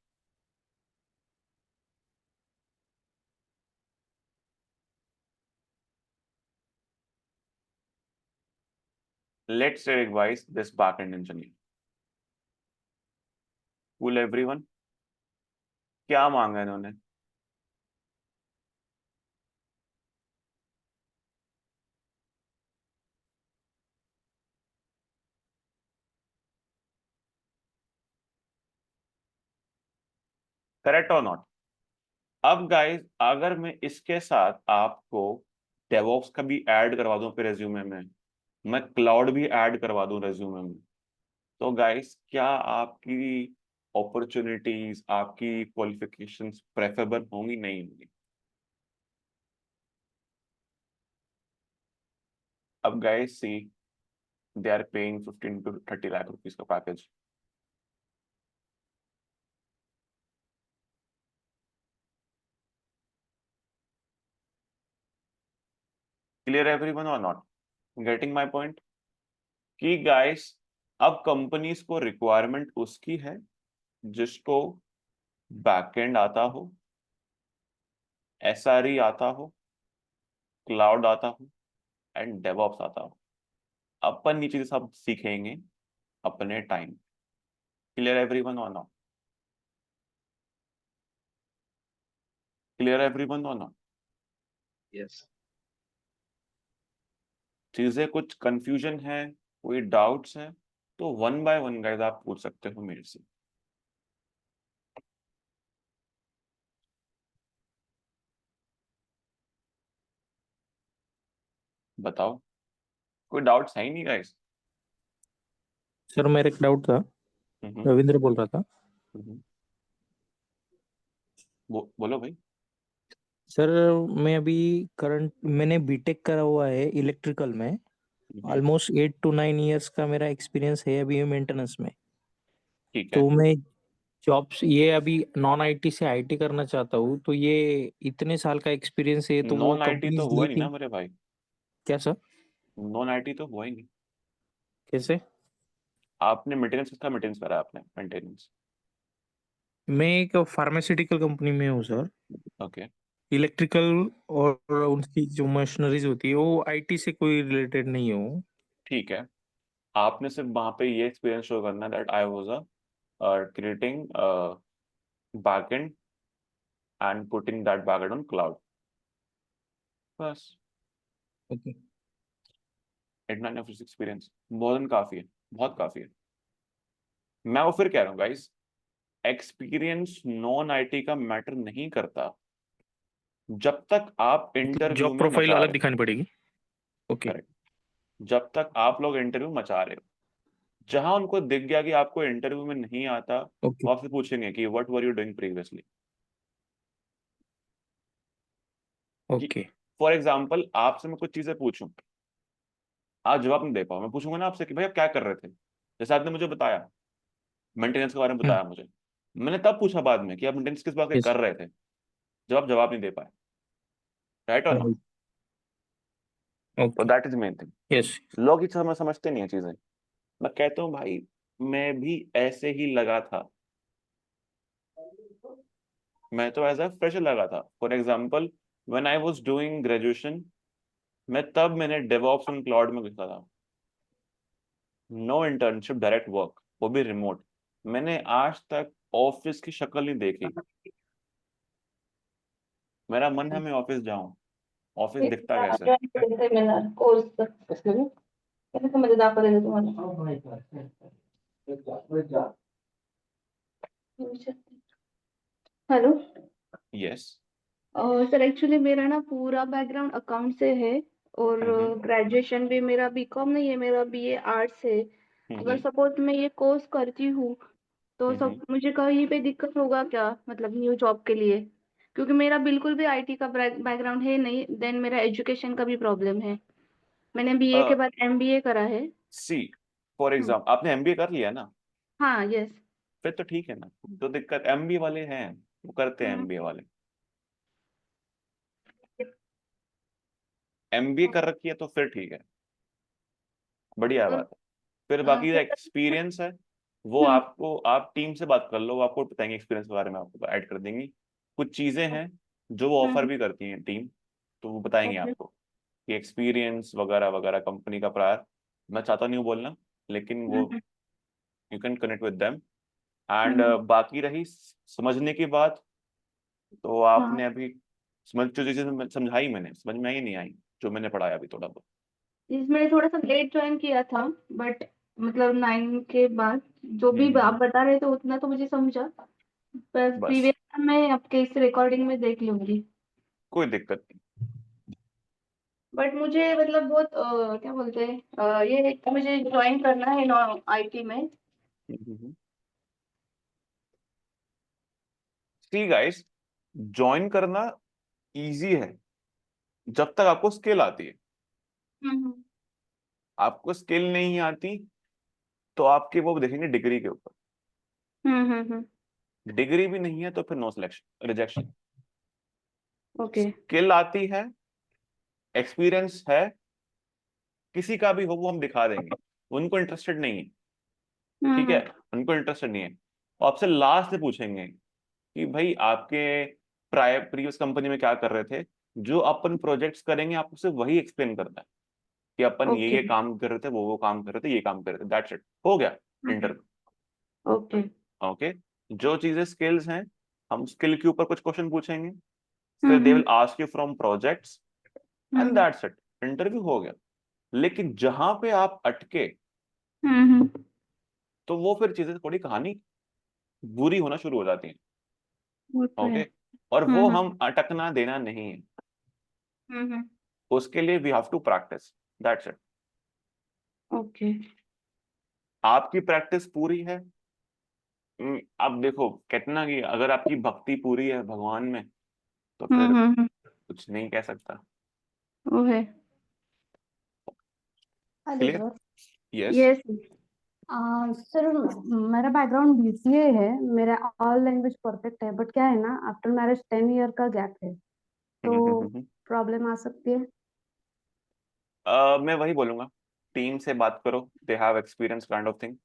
[SPEAKER 1] Let's revise this backend engineer. Will everyone? क्या मांगा इन्होंने? Correct or not? अब गाइस अगर मैं इसके साथ आपको डेवऑप्स का भी ऐड करवा दूं अपने रेज्यूमे में, मैं क्लाउड भी ऐड करवा दूं रेज्यूमे में, तो गाइस क्या आपकी अपॉर्चुनिटीज, आपकी क्वालिफिकेशंस प्रेफरेबल होंगी? नहीं होंगी? अब guys see they are paying 15 to 30 lakh rupees का पैकेज। क्लियर एवरीवन और नॉट? Getting my point? कि गाइस अब कंपनीज को रिक्वायरमेंट उसकी है जिसको बैकएंड आता हो, SRE आता हो, क्लाउड आता हो एंड डेवऑप्स आता हो। अपन ये चीजें सब सीखेंगे अपने टाइम। क्लियर एवरीवन और नॉट? क्लियर एवरीवन और नॉट?
[SPEAKER 2] Yes.
[SPEAKER 1] चीजें कुछ कंफ्यूजन है, कोई डाउट्स है तो वन बाय वन गाइस आप पूछ सकते हो मेरे से। बताओ, कोई डाउट्स है ही नहीं गाइस?
[SPEAKER 6] सर मेरा एक डाउट था, रविंद्र बोल रहा था।
[SPEAKER 1] बोलो भाई।
[SPEAKER 6] सर मैं अभी मैंने बीटेक करा हुआ है इलेक्ट्रिकल में। ऑलमोस्ट 8 to 9 इयर्स का मेरा एक्सपीरियंस है अभी मेंटेनेंस में।
[SPEAKER 1] ठीक है।
[SPEAKER 6] तो मैं जॉब्स ये अभी नॉन आईटी से आईटी करना चाहता हूँ, तो ये इतने साल का एक्सपीरियंस है तो वो
[SPEAKER 1] नॉन आईटी तो
[SPEAKER 6] कंपनीज
[SPEAKER 1] हुआ नहीं ना
[SPEAKER 6] लेती
[SPEAKER 1] मेरे भाई,
[SPEAKER 6] क्या सर?
[SPEAKER 1] नॉन आईटी तो हुआ ही नहीं।
[SPEAKER 6] कैसे?
[SPEAKER 1] आपने मेंटेनेंस, किसका मेंटेनेंस करा है आपने? मेंटेनेंस
[SPEAKER 6] मैं एक फार्मास्यूटिकल कंपनी में हूँ सर।
[SPEAKER 1] ओके।
[SPEAKER 6] इलेक्ट्रिकल और उनकी जो मशीनरीज होती है वो आईटी से कोई रिलेटेड नहीं है वो।
[SPEAKER 1] ठीक है, आपने सिर्फ वहां पे ये एक्सपीरियंस शो करना that I was creating backend and putting that backend on cloud, बस।
[SPEAKER 6] ओके।
[SPEAKER 1] इतना इनफ एक्सपीरियंस मोर देन काफी है, बहुत काफी है। मैं वो फिर कह रहा हूँ गाइस, एक्सपीरियंस नॉन आईटी का मैटर नहीं करता जब तक आप इंटरव्यू
[SPEAKER 6] जॉब
[SPEAKER 1] में
[SPEAKER 6] प्रोफाइल
[SPEAKER 1] मचा
[SPEAKER 6] अलग
[SPEAKER 1] रहे
[SPEAKER 6] दिखानी पड़ेगी। ओके।
[SPEAKER 1] करेक्ट, जब तक आप लोग इंटरव्यू मचा रहे हो। जहां उनको दिख गया कि आपको इंटरव्यू में नहीं आता,
[SPEAKER 6] ओके।
[SPEAKER 1] वो आपसे पूछेंगे कि what were you doing previously.
[SPEAKER 6] Okay
[SPEAKER 1] for example आपसे मैं कुछ चीजें पूछूं, आप जवाब नहीं दे पाओ, मैं पूछूंगा ना आपसे कि भाई आप क्या कर रहे थे, जैसे आपने मुझे बताया मेंटेनेंस के बारे में बताया मुझे, मैंने तब पूछा बाद में कि आप मेंटेनेंस किस बात के
[SPEAKER 6] यस
[SPEAKER 1] कर रहे थे, जब आप जवाब नहीं दे पाए, राइट और नॉट? तो
[SPEAKER 6] okay
[SPEAKER 1] that is main thing.
[SPEAKER 6] Yes
[SPEAKER 1] लोग ही समझते नहीं है चीजें। मैं कहता हूँ भाई मैं भी ऐसे ही लगा था, मैं तो एज अ फ्रेशर लगा था। For example when I was doing graduation, मैंने डेवऑप्स एंड क्लाउड में घुसा था, नो इंटर्नशिप, डायरेक्ट वर्क, वो भी रिमोट। मैंने आज तक ऑफिस की शक्ल नहीं देखी। मेरा मन है मैं ऑफिस जाऊं, ऑफिस दिखता कैसा है?
[SPEAKER 3] सेमिनार कोर्स कैसे समझ दाखव देते तुम्हाला हेलो
[SPEAKER 1] यस।
[SPEAKER 3] सर एक्चुअली मेरा ना पूरा बैकग्राउंड अकाउंट से है और ग्रेजुएशन भी मेरा बीकॉम नहीं है, मेरा बीए आर्ट्स है। अगर सपोज मैं ये कोर्स करती हूँ तो सब मुझे कहीं पे दिक्कत होगा क्या, मतलब न्यू जॉब के लिए? क्योंकि मेरा बिल्कुल भी आईटी का बैकग्राउंड है नहीं, देन मेरा एजुकेशन का भी प्रॉब्लम है। मैंने बीए के बाद एमबीए करा है।
[SPEAKER 1] सी फॉर एग्जाम्पल आपने एमबीए कर लिया ना,
[SPEAKER 3] हाँ यस।
[SPEAKER 1] फिर तो ठीक है ना। तो दिक्कत एमबीए वाले हैं, वो करते हैं एमबीए वाले, एमबीए कर रखी है तो फिर ठीक है, बढ़िया बात है। फिर बाकी जो एक्सपीरियंस है वो आपको, आप टीम से बात कर लो, वो आपको बताएंगे एक्सपीरियंस के बारे में, आपको ऐड कर देंगी। कुछ चीजें हैं जो वो ऑफर भी करती हैं टीम, तो वो बताएंगे आपको कि एक्सपीरियंस वगैरह वगैरह कंपनी का प्रायर। मैं चाहता नहीं हूँ बोलना, लेकिन वो you can connect with them. And बाकी रही समझने की बात, तो आपने अभी समझ जो चीजें समझाई मैंने, समझ में आई नहीं आई जो मैंने पढ़ाया अभी थोड़ा बहुत?
[SPEAKER 3] इसमें थोड़ा सा लेट ज्वाइन किया था, बट मतलब 9 के बाद जो भी आप बता रहे थे उतना तो मुझे समझा, पर
[SPEAKER 1] बस
[SPEAKER 3] प्रीवियस मैं आपके इस रिकॉर्डिंग में देख लूंगी।
[SPEAKER 1] कोई दिक्कत
[SPEAKER 3] बट मुझे मतलब बहुत क्या बोलते हैं, ये है कि मुझे ज्वाइन करना है आईटी में।
[SPEAKER 1] नहीं। सी गाइस, ज्वाइन करना इजी है जब तक आपको स्किल आती है।
[SPEAKER 3] हम्म
[SPEAKER 1] आपको स्किल नहीं आती तो आपके वो देखेंगे डिग्री के ऊपर,
[SPEAKER 3] हम्म।
[SPEAKER 1] डिग्री भी नहीं है तो फिर no selection, rejection.
[SPEAKER 3] Okay.
[SPEAKER 1] Skill आती है, एक्सपीरियंस है, किसी का भी हो वो हम दिखा देंगे। उनको इंटरेस्टेड नहीं है, ठीक है, उनको इंटरेस्टेड नहीं है। वो आपसे लास्ट से पूछेंगे कि भाई आपके प्रायर प्रीवियस कंपनी में क्या कर रहे थे, जो अपन प्रोजेक्ट्स करेंगे आपको सिर्फ वही एक्सप्लेन करना है कि अपन
[SPEAKER 3] ओके
[SPEAKER 1] ये काम कर रहे थे, वो काम कर रहे थे, ये काम कर रहे थे, दैट्स इट, हो गया इंटरव्यू।
[SPEAKER 3] ओके।
[SPEAKER 1] ओके, जो चीजें स्किल्स हैं, हम स्किल के ऊपर कुछ क्वेश्चन पूछेंगे, फिर they will ask you from projects, and that's it, interview हो गया। लेकिन जहां पे आप अटके तो वो फिर चीजें थोड़ी कहानी बुरी होना शुरू हो जाती हैं।
[SPEAKER 3] वो तो है।
[SPEAKER 1] ओके, और वो हम अटकना देना नहीं है,
[SPEAKER 3] हम्म।
[SPEAKER 1] उसके लिए we have to practice, that's it.
[SPEAKER 3] Okay.
[SPEAKER 1] आपकी प्रैक्टिस पूरी है, अब देखो कितना कि अगर आपकी भक्ति पूरी है भगवान में तो फिर कुछ नहीं कह सकता।
[SPEAKER 3] वो है।
[SPEAKER 1] क्लियर? यस।
[SPEAKER 3] यस।
[SPEAKER 8] सर मेरा बैकग्राउंड बीसीए है, मेरा ऑल लैंग्वेज परफेक्ट है, बट क्या है ना, आफ्टर मैरिज 10 ईयर का गैप है, तो प्रॉब्लम आ सकती है।
[SPEAKER 1] मैं वही बोलूंगा, टीम से बात करो, they have experience kind of thing,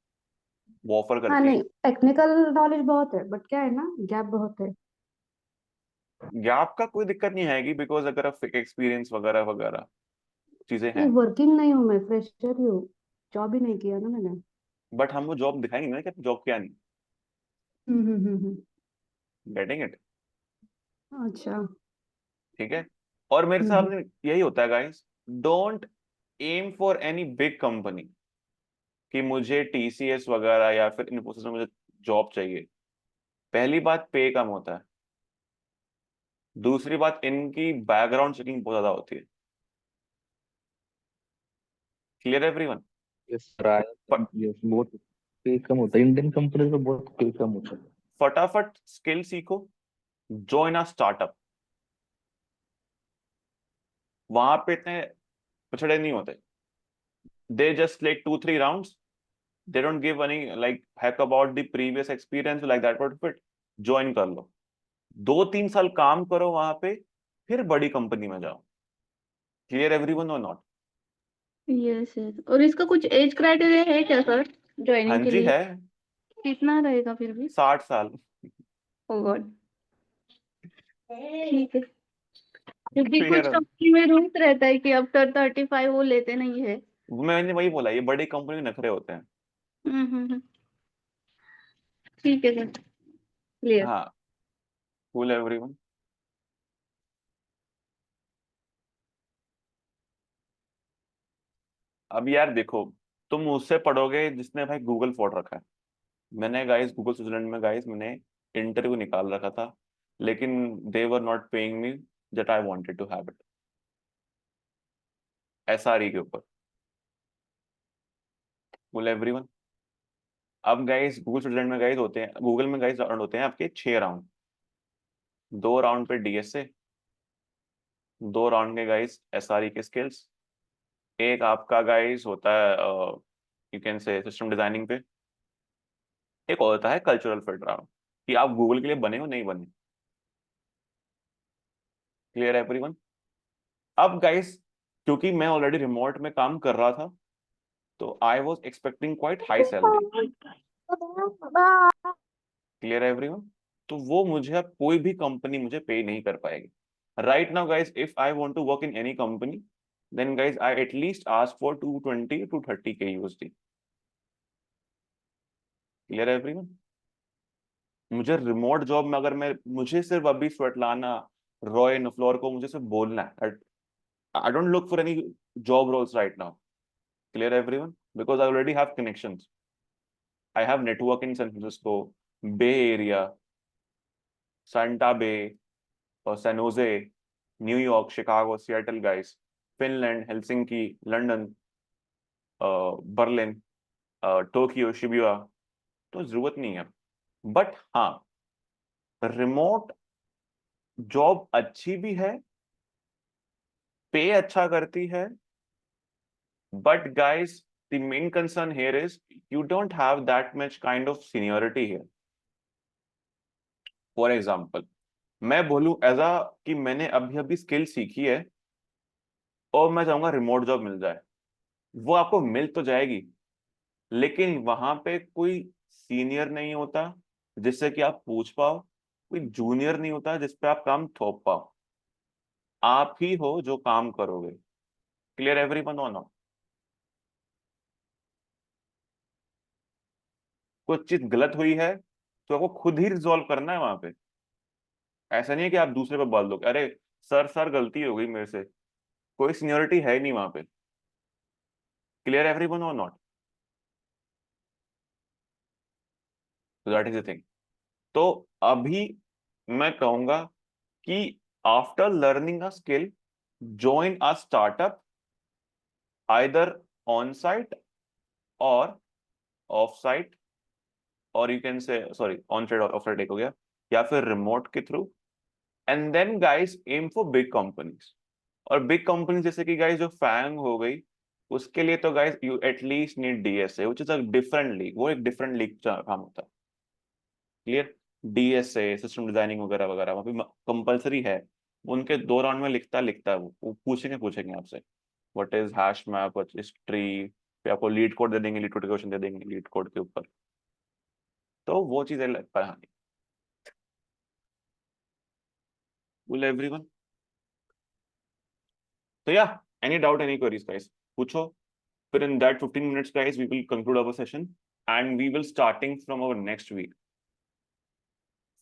[SPEAKER 1] वो ऑफर
[SPEAKER 8] हाँ
[SPEAKER 1] करती है।
[SPEAKER 8] नहीं, टेक्निकल नॉलेज बहुत है, बट क्या है ना, गैप बहुत है।
[SPEAKER 1] गैप का कोई दिक्कत नहीं आएगी, बिकॉज अगर आप एक्सपीरियंस वगैरह वगैरह चीजें
[SPEAKER 8] नहीं,
[SPEAKER 1] हैं,
[SPEAKER 8] वर्किंग नहीं हूँ, मैं फ्रेशर ही हूँ, जॉब ही नहीं किया ना मैंने।
[SPEAKER 1] बट हम वो जॉब दिखाएंगे ना कि जॉब क्या नहीं। Getting it?
[SPEAKER 8] अच्छा।
[SPEAKER 1] ठीक है। और मेरे
[SPEAKER 8] हम्म
[SPEAKER 1] सामने यही होता है guys, don't aim for any big company कि मुझे टीसीएस वगैरह या फिर इन्फोसिस में मुझे जॉब चाहिए। पहली बात पे कम होता है, दूसरी बात इनकी बैकग्राउंड चेकिंग बहुत ज्यादा होती है। Clear everyone?
[SPEAKER 2] Yes sir, yes बहुत पे कम होता है, इंडियन कंपनी में बहुत पे कम होता है।
[SPEAKER 1] फटाफट स्किल सीखो, जॉइन अ स्टार्टअप, वहां पे इतने पिछड़े नहीं होते, they just like 2-3 rounds, they don't give any like heck about the previous experience like that, but fit join कर लो, 2-3 साल काम करो वहां पे, फिर बड़ी कंपनी में जाओ। क्लियर एवरीवन और नॉट?
[SPEAKER 3] Yes yes. और इसका कुछ एज क्राइटेरिया है क्या सर
[SPEAKER 1] हाँ
[SPEAKER 3] ज्वाइनिंग के
[SPEAKER 1] जी
[SPEAKER 3] लिए?
[SPEAKER 1] है,
[SPEAKER 3] कितना रहेगा फिर भी?
[SPEAKER 1] 60 साल।
[SPEAKER 3] ओ गॉड, ठीक है। क्योंकि कुछ
[SPEAKER 1] क्लियर,
[SPEAKER 3] कंपनी में रूल्स रहता है कि आफ्टर 35 वो लेते नहीं है।
[SPEAKER 1] मैंने वही बोला, ये बड़ी कंपनी में नखरे होते हैं।
[SPEAKER 3] हम्म। ठीक है सर, क्लियर।
[SPEAKER 1] हाँ, कूल एवरीवन। अब यार देखो, तुम उससे पढ़ोगे जिसने भाई गूगल फोड़ रखा है। मैंने गाइस गूगल स्विट्जरलैंड में गाइस मैंने इंटरव्यू निकाल रखा था, लेकिन they were not paying me that I wanted to have it, SRE के ऊपर। Cool everyone. अब गाइस गूगल स्विट्जरलैंड में गाइस होते हैं, गूगल में गाइस राउंड होते हैं आपके 6 राउंड, 2 राउंड पे डीएसए, 2 राउंड के गाइस एसआरई के स्किल्स, एक आपका गाइस होता है यू कैन से सिस्टम डिजाइनिंग पे, एक और होता है कल्चरल फिट राउंड, कि आप गूगल के लिए बने हो नहीं बने। क्लियर है एवरीवन? अब गाइस क्योंकि मैं ऑलरेडी रिमोट में काम कर रहा था, तो I was expecting quite high salary. Clear है एवरीवन? तो वो मुझे अब कोई भी कंपनी मुझे पे नहीं कर पाएगी। Right now guys if I want to work in any company, then guys I at least ask for 220 to 30K USD। Clear है एवरीवन? मुझे रिमोट जॉब में अगर मुझे सिर्फ अभी स्वेटलाना, रॉय फ्लोर को मुझे सिर्फ बोलना है, I don't look for any job roles right now. Clear everyone? Because I already have connections, I have network in San Francisco, bay area, Santa बे और San Jose, New York, Chicago, Seattle guys, Finland, Helsinki, London, Berlin, Tokyo, Shibuya. तो जरूरत नहीं है। But हाँ, remote job अच्छी भी है, पे अच्छा करती है, but guys the main concern here is you don't have that much kind of seniority here. For example मैं बोलूं एज अ कि मैंने अभी अभी स्किल सीखी है और मैं चाहूंगा रिमोट जॉब मिल जाए, वो आपको मिल तो जाएगी, लेकिन वहां पे कोई सीनियर नहीं होता जिससे कि आप पूछ पाओ, कोई जूनियर नहीं होता जिस पे आप काम थोप पाओ, आप ही हो जो काम करोगे। क्लियर एवरीवन और नॉट? कुछ चीज गलत हुई है तो आपको खुद ही रिजॉल्व करना है वहां पे। ऐसा नहीं है कि आप दूसरे पे बाल दो, अरे सर सर गलती हो गई मेरे से, कोई सीनियोरिटी है ही नहीं वहां पे। क्लियर एवरीवन और not? That is the thing. तो अभी मैं कहूंगा कि after learning a skill, join a startup either on site or off site, और you can say sorry on site और ऑफ साइट एक हो गया, या फिर रिमोट के through, and then guys aim for big companies. और बिग कंपनी जैसे कि गाइस जो फैंग हो गई, उसके लिए तो guys you at least need DSA which is a different league, वो एक डिफरेंट लीग काम होता है। क्लियर? डीएसए सिस्टम डिजाइनिंग वगैरह वगैरह वहां पे कंपलसरी है। उनके 2 राउंड में लिखता लिखता है, वो पूछेंगे आपसे what is hash map, what is tree, फिर आपको लीड कोड दे देंगे, लीड कोड क्वेश्चन दे देंगे लीड कोड के ऊपर। तो वो चीजें पढ़ानी। Will everyone? तो या any doubt any queries guys पूछो, फिर in that 15 minutes guys we will conclude our session and we will starting from our next week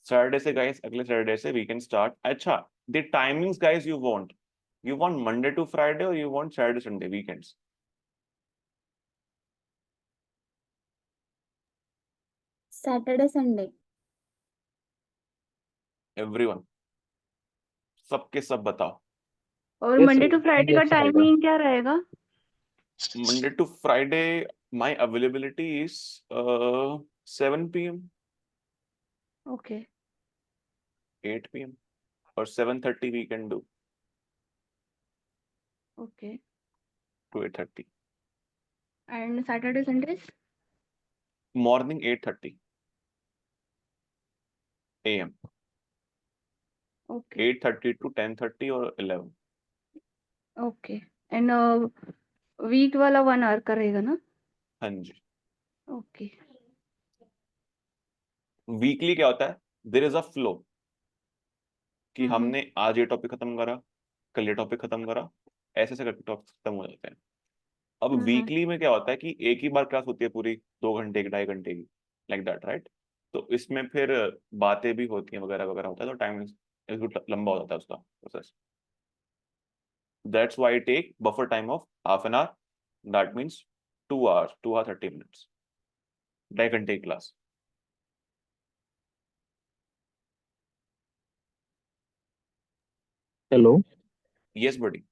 [SPEAKER 1] Saturday से गाइस, अगले सैटरडे से वी कैन स्टार्ट। अच्छा, the timings guys you want Monday to Friday और you want Saturday Sunday weekends?
[SPEAKER 8] Saturday Sunday.
[SPEAKER 1] Everyone सबके सब बताओ।
[SPEAKER 3] और
[SPEAKER 2] Yes,
[SPEAKER 3] Monday
[SPEAKER 2] sir.
[SPEAKER 3] To Friday का
[SPEAKER 2] अच्छा रहेगा।
[SPEAKER 3] टाइमिंग क्या रहेगा?
[SPEAKER 1] Monday to Friday my availability is 7 PM,
[SPEAKER 3] okay
[SPEAKER 1] 8 PM और 7:30 we can do.
[SPEAKER 3] Okay.
[SPEAKER 1] to 8:30.
[SPEAKER 3] And Saturday, Sundays?
[SPEAKER 1] Morning 8:30 a.m.
[SPEAKER 3] Okay.
[SPEAKER 1] 8:30 to 10:30 or 11.
[SPEAKER 3] Okay. And week वाला 1 our का रहेगा ना?
[SPEAKER 1] हाँ जी.
[SPEAKER 3] ओके.
[SPEAKER 1] वीकली क्या होता है, देयर इज अ फ्लो कि हमने आज ये टॉपिक खत्म करा, कल ये टॉपिक खत्म करा, ऐसे ऐसे करके टॉपिक खत्म हो जाते हैं. अब वीकली में क्या होता है कि एक ही बार क्लास होती है पूरी 2 घंटे की, 2.5 घंटे की, लाइक दैट, राइट. तो इसमें फिर बातें भी होती हैं वगैरह वगैरह होता है, तो टाइम लंबा हो जाता है उसका process. That's why take buffer time of half an hour, that means 2 hours, 2 hour 30 minutes, 2.5 घंटे की क्लास.
[SPEAKER 2] Hello.
[SPEAKER 1] Yes buddy.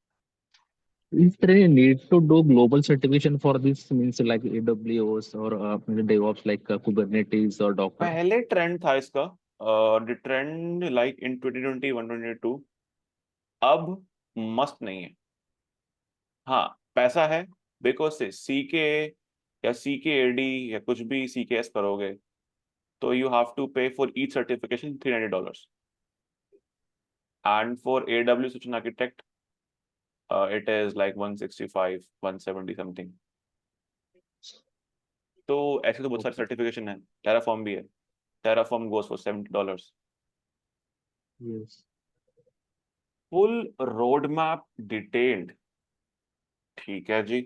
[SPEAKER 2] Is there a need to do global certification for this, means like AWS or DevOps like Kubernetes or Docker?
[SPEAKER 1] पहले trend था इसका, trend like in 2021 22. अब मस्त नहीं है. हाँ, पैसा है, बिकॉज से CK या CKAD या कुछ भी CKS करोगे तो you have to pay for each certification $390. And for AWS Solution Architect, it is like 165, 170 something. तो ऐसे तो बहुत सारे सर्टिफिकेशन है. Terraform भी है. Terraform goes for $70.
[SPEAKER 2] Yes.
[SPEAKER 1] Full roadmap detailed. ठीक है जी,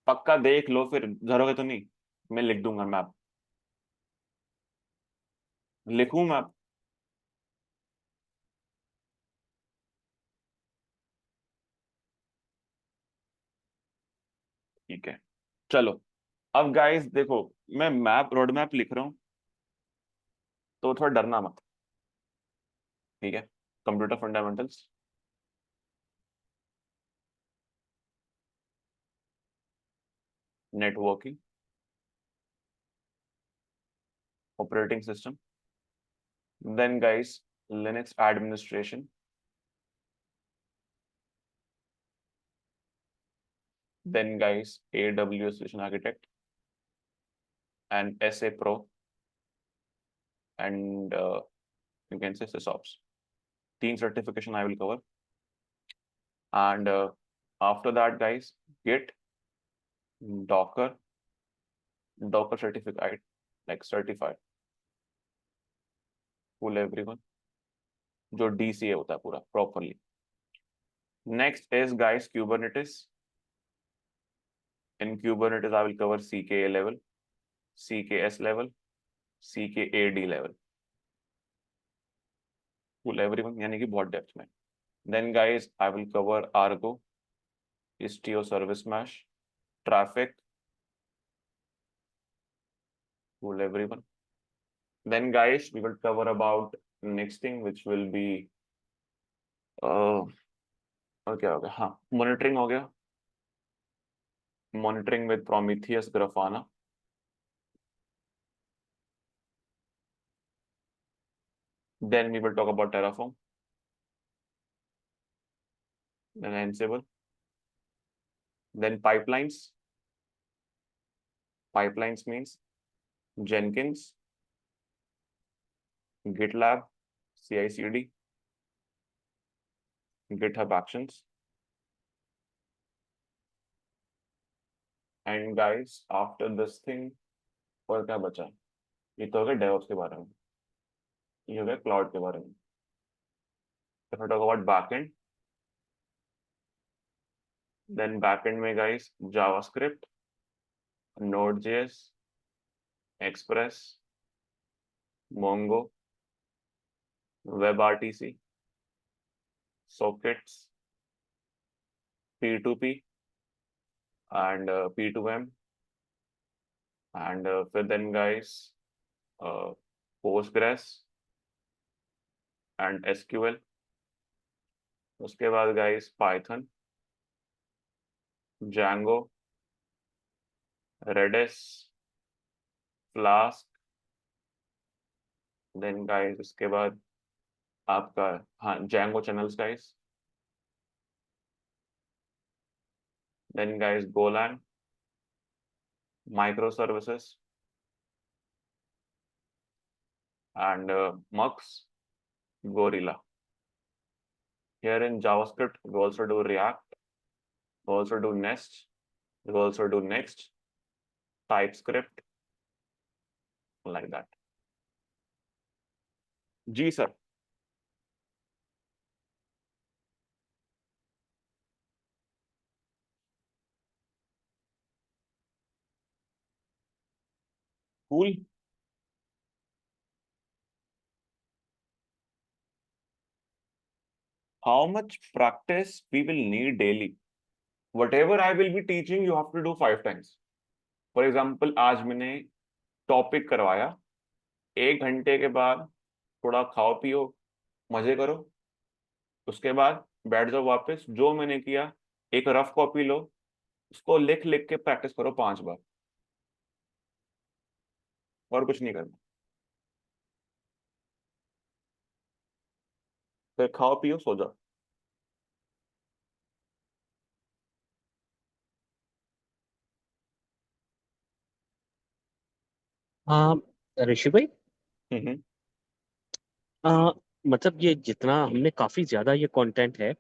[SPEAKER 1] पक्का देख लो, फिर धरोगे तो नहीं. मैं लिख दूंगा मैप, लिखूं मैप. ठीक है, चलो. अब गाइस देखो, मैं मैप रोड मैप लिख रहा हूं तो थोड़ा डरना मत. ठीक है, computer fundamentals, networking, operating system, then guys Linux administration, then guys AWS Solution Architect and SA Pro and you can say SysOps. 3 certification I will cover, and after that guys Git, Docker certificate, like certified, full everyone, जो DCA होता है पूरा properly. Next is guys Kubernetes. In Kubernetes I will cover CKA level, CKS level, CKAD level, full everyone, यानी कि बहुत depth में. Then guys I will cover Argo, Istio Service Mesh, Traffic, full everyone. Then guys we will cover about next thing which will be और क्या हो गया, हाँ monitoring हो गया, monitoring with Prometheus, Grafana. Then we will talk about Terraform, then Ansible, then pipelines. Pipelines means Jenkins, GitLab, CI/CD, GitHub Actions. And guys after this thing और क्या बचा, ये तो हो गया DevOps के बारे में, ये हो गया क्लाउड के बारे में. If I talk about backend, then backend में guys JavaScript, Node.js, Express, Mongo, WebRTC, sockets, P2P and P2M, and then guys Postgres and SQL. उसके बाद guys Python, Django, Redis, Flask. Then guys उसके बाद आपका हाँ Django channels guys, then guys Golang, microservices, and Mux, Gorilla. Here in JavaScript, we also do React, we also do Nest, we also do Next, TypeScript, like that. जी sir. Cool. How much practice we will need daily? Whatever I will be teaching, you have to do 5 times. For example, आज मैंने topic करवाया, 1 घंटे के बाद थोड़ा खाओ पियो, मजे करो, उसके बाद बैठ जाओ वापस, जो मैंने किया एक रफ कॉपी लो, उसको लिख लिख के प्रैक्टिस करो 5 बार, और कुछ नहीं करना, फिर खाओ पियो सो जाओ.
[SPEAKER 5] हाँ ऋषि भाई,
[SPEAKER 1] हम्म.
[SPEAKER 5] मतलब ये जितना हमने काफी ज्यादा ये कंटेंट है,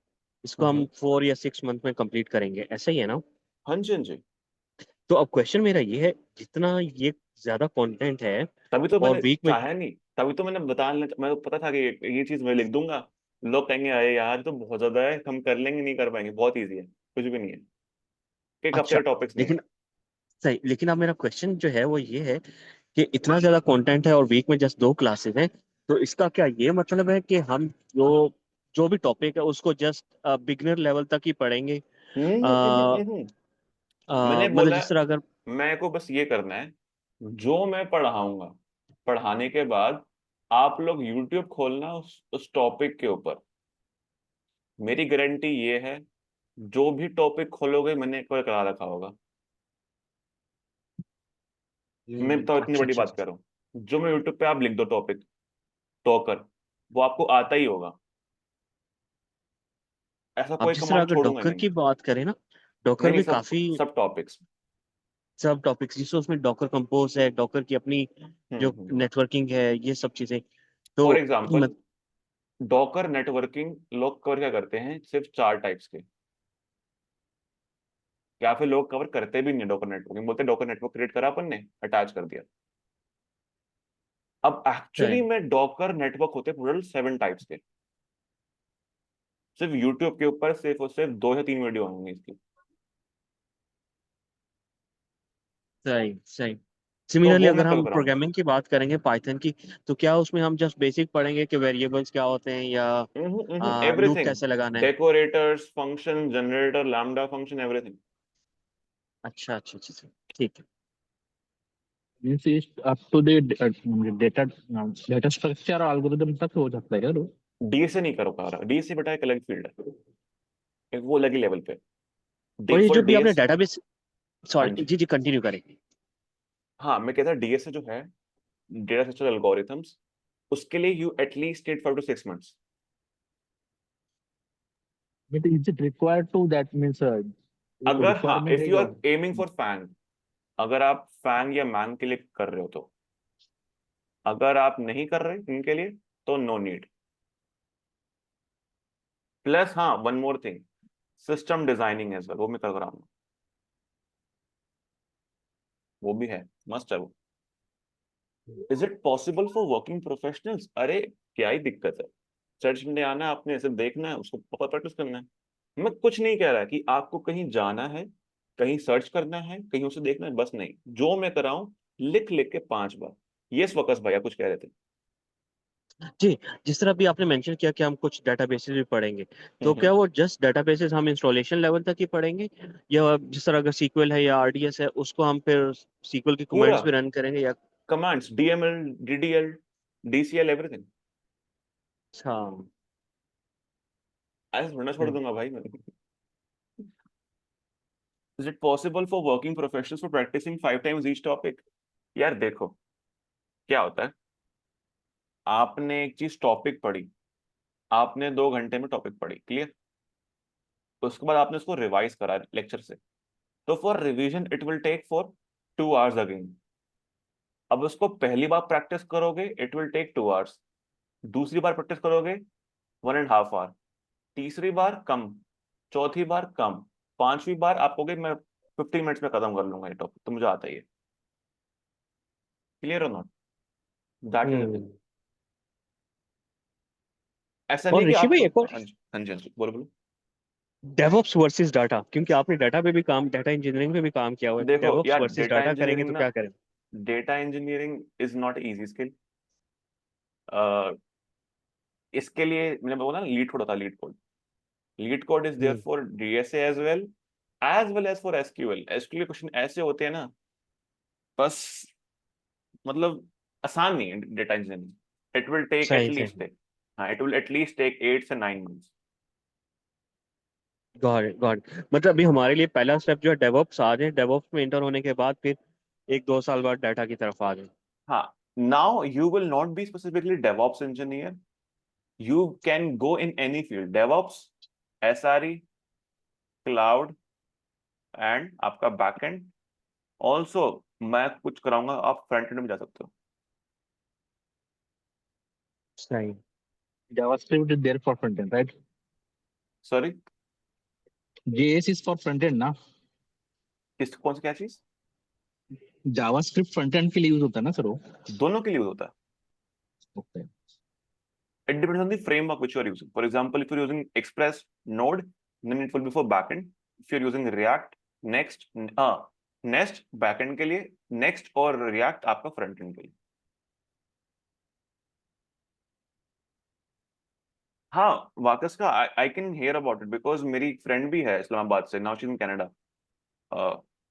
[SPEAKER 5] इसको हम 4 या 6 मंथ में कंप्लीट करेंगे, ऐसा ही है ना?
[SPEAKER 1] हाँ जी, हाँ जी.
[SPEAKER 5] तो अब क्वेश्चन मेरा ये है, जितना ये ज्यादा कंटेंट है
[SPEAKER 1] तभी तो
[SPEAKER 5] और
[SPEAKER 1] मैंने
[SPEAKER 5] वीक में,
[SPEAKER 1] चाहा नहीं, तभी तो मैंने बताना, मैं पता था कि ये चीज मैं लिख दूंगा, लोग कहेंगे अरे यार तो बहुत ज्यादा है, हम कर लेंगे, नहीं कर पाएंगे, बहुत इजी है, कुछ भी नहीं है, एक हफ्ते
[SPEAKER 5] अच्छा,
[SPEAKER 1] के टॉपिक्स नहीं है.
[SPEAKER 5] लेकिन सही, लेकिन अब मेरा क्वेश्चन जो है वो ये है कि इतना ज्यादा कंटेंट है और वीक में जस्ट 2 क्लासेस हैं, तो इसका क्या ये मतलब है कि हम जो जो भी टॉपिक है उसको जस्ट बिगनर लेवल तक ही पढ़ेंगे?
[SPEAKER 1] हम्म,
[SPEAKER 5] अ,
[SPEAKER 1] मैंने
[SPEAKER 5] मतलब
[SPEAKER 1] बोला
[SPEAKER 5] जिस तरह अगर,
[SPEAKER 1] मैं को बस ये करना है, जो मैं पढ़ाऊंगा, पढ़ाने के बाद आप लोग YouTube खोलना उस टॉपिक के ऊपर, मेरी गारंटी ये है, जो भी टॉपिक खोलोगे मैंने एक बार करा रखा होगा. मैं तो इतनी
[SPEAKER 5] अच्छा
[SPEAKER 1] बड़ी
[SPEAKER 5] अच्छा
[SPEAKER 1] बात
[SPEAKER 5] अच्छा।
[SPEAKER 1] कर रहा हूँ, जो मैं YouTube पे आप लिख दो टॉपिक टॉकर, वो आपको आता ही होगा, ऐसा
[SPEAKER 5] अब
[SPEAKER 1] कोई
[SPEAKER 5] जिस तरह
[SPEAKER 1] कमांड
[SPEAKER 5] अगर
[SPEAKER 1] छोड़ूंगा
[SPEAKER 5] डॉकर
[SPEAKER 1] नहीं.
[SPEAKER 5] की बात करें ना,
[SPEAKER 1] नहीं
[SPEAKER 5] डॉकर
[SPEAKER 1] नहीं,
[SPEAKER 5] भी
[SPEAKER 1] सब
[SPEAKER 5] काफी
[SPEAKER 1] सब टॉपिक्स.
[SPEAKER 5] सब टॉपिक्स, जिसमें उसमें डॉकर कंपोज है, डॉकर की अपनी जो नेटवर्किंग है, ये सब चीजें, तो
[SPEAKER 1] फॉर एग्जाम्पल
[SPEAKER 5] मत,
[SPEAKER 1] डॉकर नेटवर्किंग लोग कवर क्या करते हैं, सिर्फ 4 टाइप्स के, या फिर लोग कवर करते भी नहीं डॉकर नेटवर्किंग, बोलते डॉकर नेटवर्क क्रिएट करा अपन ने, अटैच कर दिया. अब एक्चुअली
[SPEAKER 5] सही
[SPEAKER 1] में डॉकर नेटवर्क होते हैं टोटल 7 टाइप्स के. सिर्फ यूट्यूब के ऊपर सिर्फ और सिर्फ 2 या 3 वीडियो होंगी इसकी.
[SPEAKER 5] सही सही।
[SPEAKER 1] तो
[SPEAKER 5] सिमिलरली
[SPEAKER 1] वो
[SPEAKER 5] अगर
[SPEAKER 1] मैं कवर
[SPEAKER 5] हम
[SPEAKER 1] कराऊंगा.
[SPEAKER 5] प्रोग्रामिंग की बात करेंगे पाइथन की, तो क्या उसमें हम जस्ट बेसिक पढ़ेंगे कि वेरिएबल्स क्या होते हैं या लूप
[SPEAKER 1] एवरीथिंग,
[SPEAKER 5] कैसे लगाना है?
[SPEAKER 1] Decorators, function generator, lambda function, everything.
[SPEAKER 5] अच्छा अच्छा अच्छा अच्छा, ठीक है।
[SPEAKER 2] Means up to the data data structure algorithm तक हो जाता है यार वो?
[SPEAKER 1] डीएसए नहीं कर पा रहा, डीएसए बेटा एक अलग फील्ड है, एक वो अलग ही लेवल पे.
[SPEAKER 5] और ये
[SPEAKER 1] फॉर
[SPEAKER 5] जो भी आपने
[SPEAKER 1] डीएस.
[SPEAKER 5] डेटाबेस,
[SPEAKER 1] हाँ
[SPEAKER 5] सॉरी
[SPEAKER 1] जी.
[SPEAKER 5] जी जी, कंटिन्यू करें।
[SPEAKER 1] हाँ, मैं कहता डीएसए जो है, डेटा स्ट्रक्चर एल्गोरिथम्स, उसके लिए you at least need 5 to 6 months.
[SPEAKER 2] But is it required to that means
[SPEAKER 1] अगर हाँ,
[SPEAKER 2] requirement
[SPEAKER 1] इफ
[SPEAKER 2] है
[SPEAKER 1] यू
[SPEAKER 2] क्या?
[SPEAKER 1] आर एमिंग फॉर फैंग, अगर आप फैंग या मैंग के लिए कर रहे हो तो, अगर आप नहीं कर रहे इनके लिए तो नो नीड. प्लस हाँ, one more thing, system designing as well, वो मैं कर रहा हूँ, वो भी है, मस्ट है वो. Is it possible for working professionals? अरे क्या ही दिक्कत है, सर्च में आना है, आपने ऐसे देखना है, उसको प्रैक्टिस करना है. मैं कुछ नहीं कह रहा कि आपको कहीं जाना है, कहीं सर्च करना है, कहीं उसे देखना है, बस नहीं, जो मैं कराऊं लिख लिख के 5 बार. यस वकस भैया कुछ कह रहे थे.
[SPEAKER 5] जी, जिस तरह भी आपने मेंशन किया कि हम कुछ डेटाबेसेस भी पढ़ेंगे, तो
[SPEAKER 1] हम्म.
[SPEAKER 5] क्या वो जस्ट डेटाबेसेस हम इंस्टॉलेशन लेवल तक ही पढ़ेंगे, या जिस तरह अगर सीक्वल है या आरडीएस है उसको हम फिर सीक्वल की
[SPEAKER 1] पूरा
[SPEAKER 5] कमांड्स भी रन करेंगे या?
[SPEAKER 1] Commands, DML, DDL, DCL, everything.
[SPEAKER 5] अच्छा।
[SPEAKER 1] ऐसे थोड़ा छोड़ दूंगा भाई मैं. Is it possible for working professionals for practicing 5 times each topic? यार देखो क्या होता है, आपने एक चीज टॉपिक पढ़ी, आपने 2 घंटे में टॉपिक पढ़ी, क्लियर, उसके बाद आपने उसको रिवाइज करा लेक्चर से, तो for revision it will take for 2 hours again. अब उसको पहली बार प्रैक्टिस करोगे इट विल टेक 2 hours, दूसरी बार प्रैक्टिस करोगे 1.5 hour, तीसरी बार कम, चौथी बार कम, पांचवी बार आप कहोगे मैं 15 मिनट्स में खत्म कर लूंगा ये टॉपिक, तो मुझे आता ही है। क्लियर और not? That is the thing. ऐसा नहीं
[SPEAKER 9] और
[SPEAKER 1] है कि
[SPEAKER 9] ऋषि
[SPEAKER 1] आप,
[SPEAKER 9] भाई एक और,
[SPEAKER 1] हाँ जी हाँ जी हाँ जी, बोलो बोलो।
[SPEAKER 9] डेवऑप्स वर्सेस डाटा, क्योंकि आपने डाटा पे भी काम, डाटा इंजीनियरिंग पे भी काम किया हुआ है, तो
[SPEAKER 1] देखो
[SPEAKER 9] डेवऑप्स
[SPEAKER 1] यार,
[SPEAKER 9] वर्सेस
[SPEAKER 1] डेटा
[SPEAKER 9] डाटा करेंगे
[SPEAKER 1] इंजीनियरिंग
[SPEAKER 9] तो
[SPEAKER 1] ना,
[SPEAKER 9] क्या करें?
[SPEAKER 1] Data engineering is not easy skill. इसके लिए मैंने बोला ना, लीड कोड होता है, LeetCode. LeetCode is there
[SPEAKER 9] hmm,
[SPEAKER 1] for DSA as well as for SQL. SQL question ऐसे होते हैं ना, बस मतलब आसान नहीं है data engineering. It will take
[SPEAKER 9] सही सही,
[SPEAKER 1] एटलीस्ट, हाँ इट विल एटलीस्ट टेक 8 से 9 months।
[SPEAKER 9] Got it got it. मतलब अभी हमारे लिए पहला स्टेप जो है डेवऑप्स आ जाए, डेवऑप्स में इंटर होने के बाद फिर 1-2 साल बाद डाटा की तरफ आ जाए।
[SPEAKER 1] हाँ, now you will not be specifically DevOps engineer, you can go in any field, DevOps, SRE, cloud and आपका बैकएंड। ऑल्सो मैं कुछ कराऊंगा, आप फ्रंट एंड में जा सकते हो।
[SPEAKER 9] सही।
[SPEAKER 2] JavaScript is there for front end, right?
[SPEAKER 1] Sorry,
[SPEAKER 2] JS is for front end ना?
[SPEAKER 1] किस कौन सी क्या चीज?
[SPEAKER 2] JavaScript front end के लिए यूज होता है ना सर वो?
[SPEAKER 1] दोनों के लिए यूज होता है।
[SPEAKER 2] Okay.
[SPEAKER 1] It depends on the framework which you are using. For example, if you're using Express Node, then it will be for backend. If you're using React, Next, Nest backend के लिए, Next और React आपका front end के लिए। हाँ, वाकस का I can hear about it because मेरी friend भी है इस्लामाबाद से, now she's in Canada।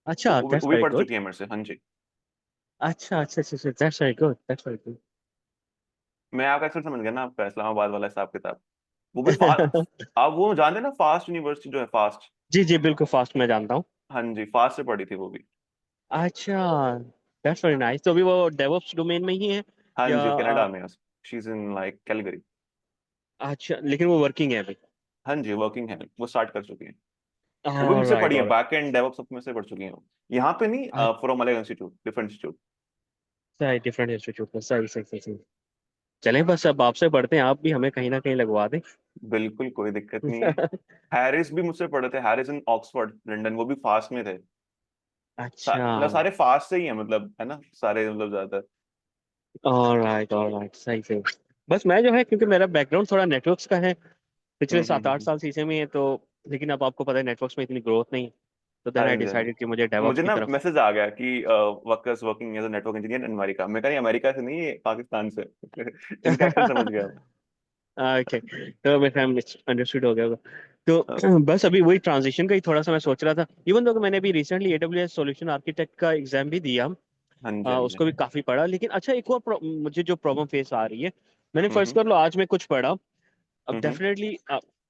[SPEAKER 9] अच्छा,
[SPEAKER 1] वो
[SPEAKER 9] दैट्स
[SPEAKER 1] भी
[SPEAKER 9] वेरी
[SPEAKER 1] पढ़
[SPEAKER 9] गुड।
[SPEAKER 1] चुकी है मेरे से, हाँ जी।
[SPEAKER 9] अच्छा अच्छा अच्छा, that's very good, that's very good.
[SPEAKER 1] मैं आपका एक्सेंट समझ गया ना, आपका इस्लामाबाद वाला हिसाब किताब। वो भी आप वो जानते हैं ना, फास्ट यूनिवर्सिटी जो है, फास्ट।
[SPEAKER 9] जी जी बिल्कुल, फास्ट मैं जानता हूँ।
[SPEAKER 1] हाँ जी, फास्ट से पढ़ी थी वो भी।
[SPEAKER 9] अच्छा, दैट्स वेरी नाइस। तो अभी वो डेवऑप्स डोमेन में ही है
[SPEAKER 1] हाँ
[SPEAKER 9] या
[SPEAKER 1] जी, कनाडा में, she is in like Calgary.
[SPEAKER 9] अच्छा, लेकिन वो वर्किंग है अभी?
[SPEAKER 1] हाँ जी, वर्किंग है, वो स्टार्ट कर चुकी है। वो भी मुझसे
[SPEAKER 9] ऑलराइट
[SPEAKER 1] पढ़ी है,
[SPEAKER 9] ऑलराइट।
[SPEAKER 1] बैक एंड डेवऑप्स सब मुझसे पढ़ चुकी है वो। यहाँ पे नहीं, फ्रॉम अलग इंस्टीट्यूट, डिफरेंट इंस्टीट्यूट।
[SPEAKER 9] सही, डिफरेंट इंस्टीट्यूट में, सही सही सही सही। चलें, बस अब आपसे पढ़ते हैं, आप भी हमें कहीं ना कहीं लगवा दें।
[SPEAKER 1] बिल्कुल, कोई दिक्कत नहीं है। हैरिस भी मुझसे पढ़े थे, हैरिस इन ऑक्सफोर्ड लंदन, वो भी फास्ट में थे।
[SPEAKER 9] अच्छा,
[SPEAKER 1] मतलब सारे फास्ट से ही है, मतलब है ना, सारे मतलब ज्यादातर।
[SPEAKER 9] ऑलराइट ऑलराइट, सही सही। बस मैं जो है, क्योंकि मेरा बैकग्राउंड थोड़ा नेटवर्क्स का है, पिछले
[SPEAKER 1] हम्म हम्म
[SPEAKER 9] सात
[SPEAKER 1] हम्म
[SPEAKER 9] आठ
[SPEAKER 1] हम्म।
[SPEAKER 9] साल शीशे में है, तो लेकिन अब आपको पता है नेटवर्क्स में इतनी ग्रोथ नहीं, तो देन
[SPEAKER 1] हाँ
[SPEAKER 9] आई
[SPEAKER 1] जी हाँ जी।
[SPEAKER 9] डिसाइडेड कि मुझे डेवऑप्स
[SPEAKER 1] मुझे
[SPEAKER 9] की
[SPEAKER 1] ना
[SPEAKER 9] तरफ।
[SPEAKER 1] मैसेज आ गया कि workers working as a network engineer in America. मैं कह रही अमेरिका से नहीं, ये पाकिस्तान से। इनका एक्सेंट समझ गया।
[SPEAKER 9] ओके, तो मेरे अंडरस्टूड हो गया होगा।
[SPEAKER 1] हाँ
[SPEAKER 9] तो बस अभी वही ट्रांजिशन का ही थोड़ा सा मैं सोच रहा था, इवन दो कि मैंने अभी रिसेंटली AWS सॉल्यूशन आर्किटेक्ट का एग्जाम भी दिया,
[SPEAKER 1] हाँ जी हाँ जी।
[SPEAKER 9] उसको भी काफी पढ़ा। लेकिन अच्छा, एक और मुझे जो प्रॉब्लम फेस आ रही है, मैंने फर्ज
[SPEAKER 1] हम्म
[SPEAKER 9] कर लो आज मैं कुछ पढ़ा, अब
[SPEAKER 1] हम्म
[SPEAKER 9] डेफिनेटली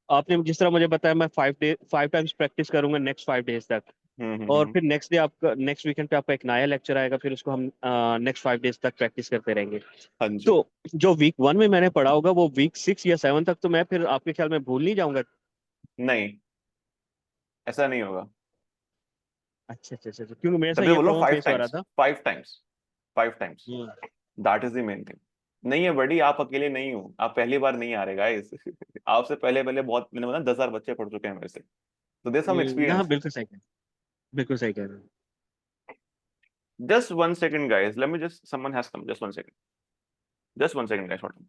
[SPEAKER 9] आपने जिस तरह मुझे बताया, मैं 5 टाइम्स प्रैक्टिस करूंगा नेक्स्ट 5 डेज तक, और
[SPEAKER 1] हम्म।
[SPEAKER 9] फिर नेक्स्ट डे आपका, नेक्स्ट वीकेंड पे आपका एक नया लेक्चर आएगा, फिर उसको हम नेक्स्ट 5 डेज तक प्रैक्टिस करते रहेंगे।
[SPEAKER 1] हाँ जी।
[SPEAKER 9] तो जो वीक 1 में मैंने पढ़ा होगा, वो वीक 6 या 7 तक तो मैं फिर आपके ख्याल में भूल नहीं जाऊंगा?
[SPEAKER 1] नहीं, ऐसा नहीं होगा।
[SPEAKER 9] अच्छा अच्छा अच्छा अच्छा, क्योंकि मेरे साथ
[SPEAKER 1] तभी
[SPEAKER 9] ये
[SPEAKER 1] बोलो
[SPEAKER 9] प्रॉब्लम
[SPEAKER 1] फाइव
[SPEAKER 9] फेस हो रहा
[SPEAKER 1] टाइम्स
[SPEAKER 9] था।
[SPEAKER 1] 5 times 5 times.
[SPEAKER 9] Hmm,
[SPEAKER 1] that is the main thing. नहीं है बड़ी, आप अकेले नहीं हो, आप पहली बार नहीं आ रहे गाइस। आपसे पहले पहले बहुत, मैंने बोला 10,000 बच्चे पढ़ चुके हैं मेरे से, तो दे सम
[SPEAKER 9] हाँ
[SPEAKER 1] एक्सपीरियंस।
[SPEAKER 9] बिल्कुल सही कह, बिल्कुल सही कह रहे हैं।
[SPEAKER 1] Just 1 second guys, let me just, someone has come, just 1 second, just 1 second guys, hold on.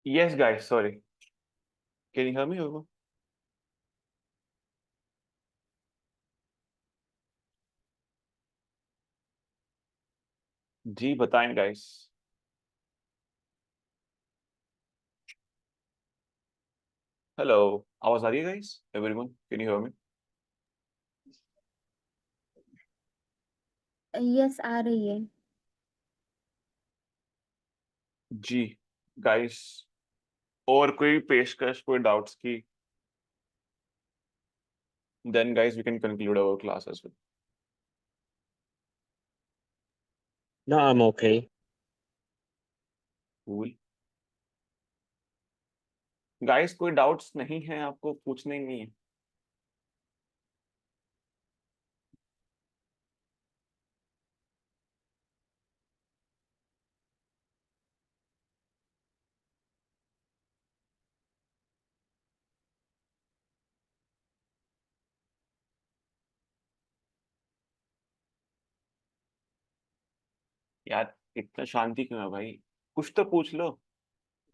[SPEAKER 1] Yes, guys, sorry. Can you hear me, Hugo? जी बताएं guys. Hello, आवाज आ रही है guys? Everyone, can you hear me?
[SPEAKER 10] Yes आ रही है।
[SPEAKER 1] जी guys, और कोई पेशकश, कोई डाउट्स की? Then guys, we can conclude our class as well.
[SPEAKER 9] No, I'm okay.
[SPEAKER 1] Cool. Guys, कोई डाउट्स नहीं है आपको, पूछने ही नहीं है? यार इतना शांति क्यों है भाई? कुछ तो पूछ लो।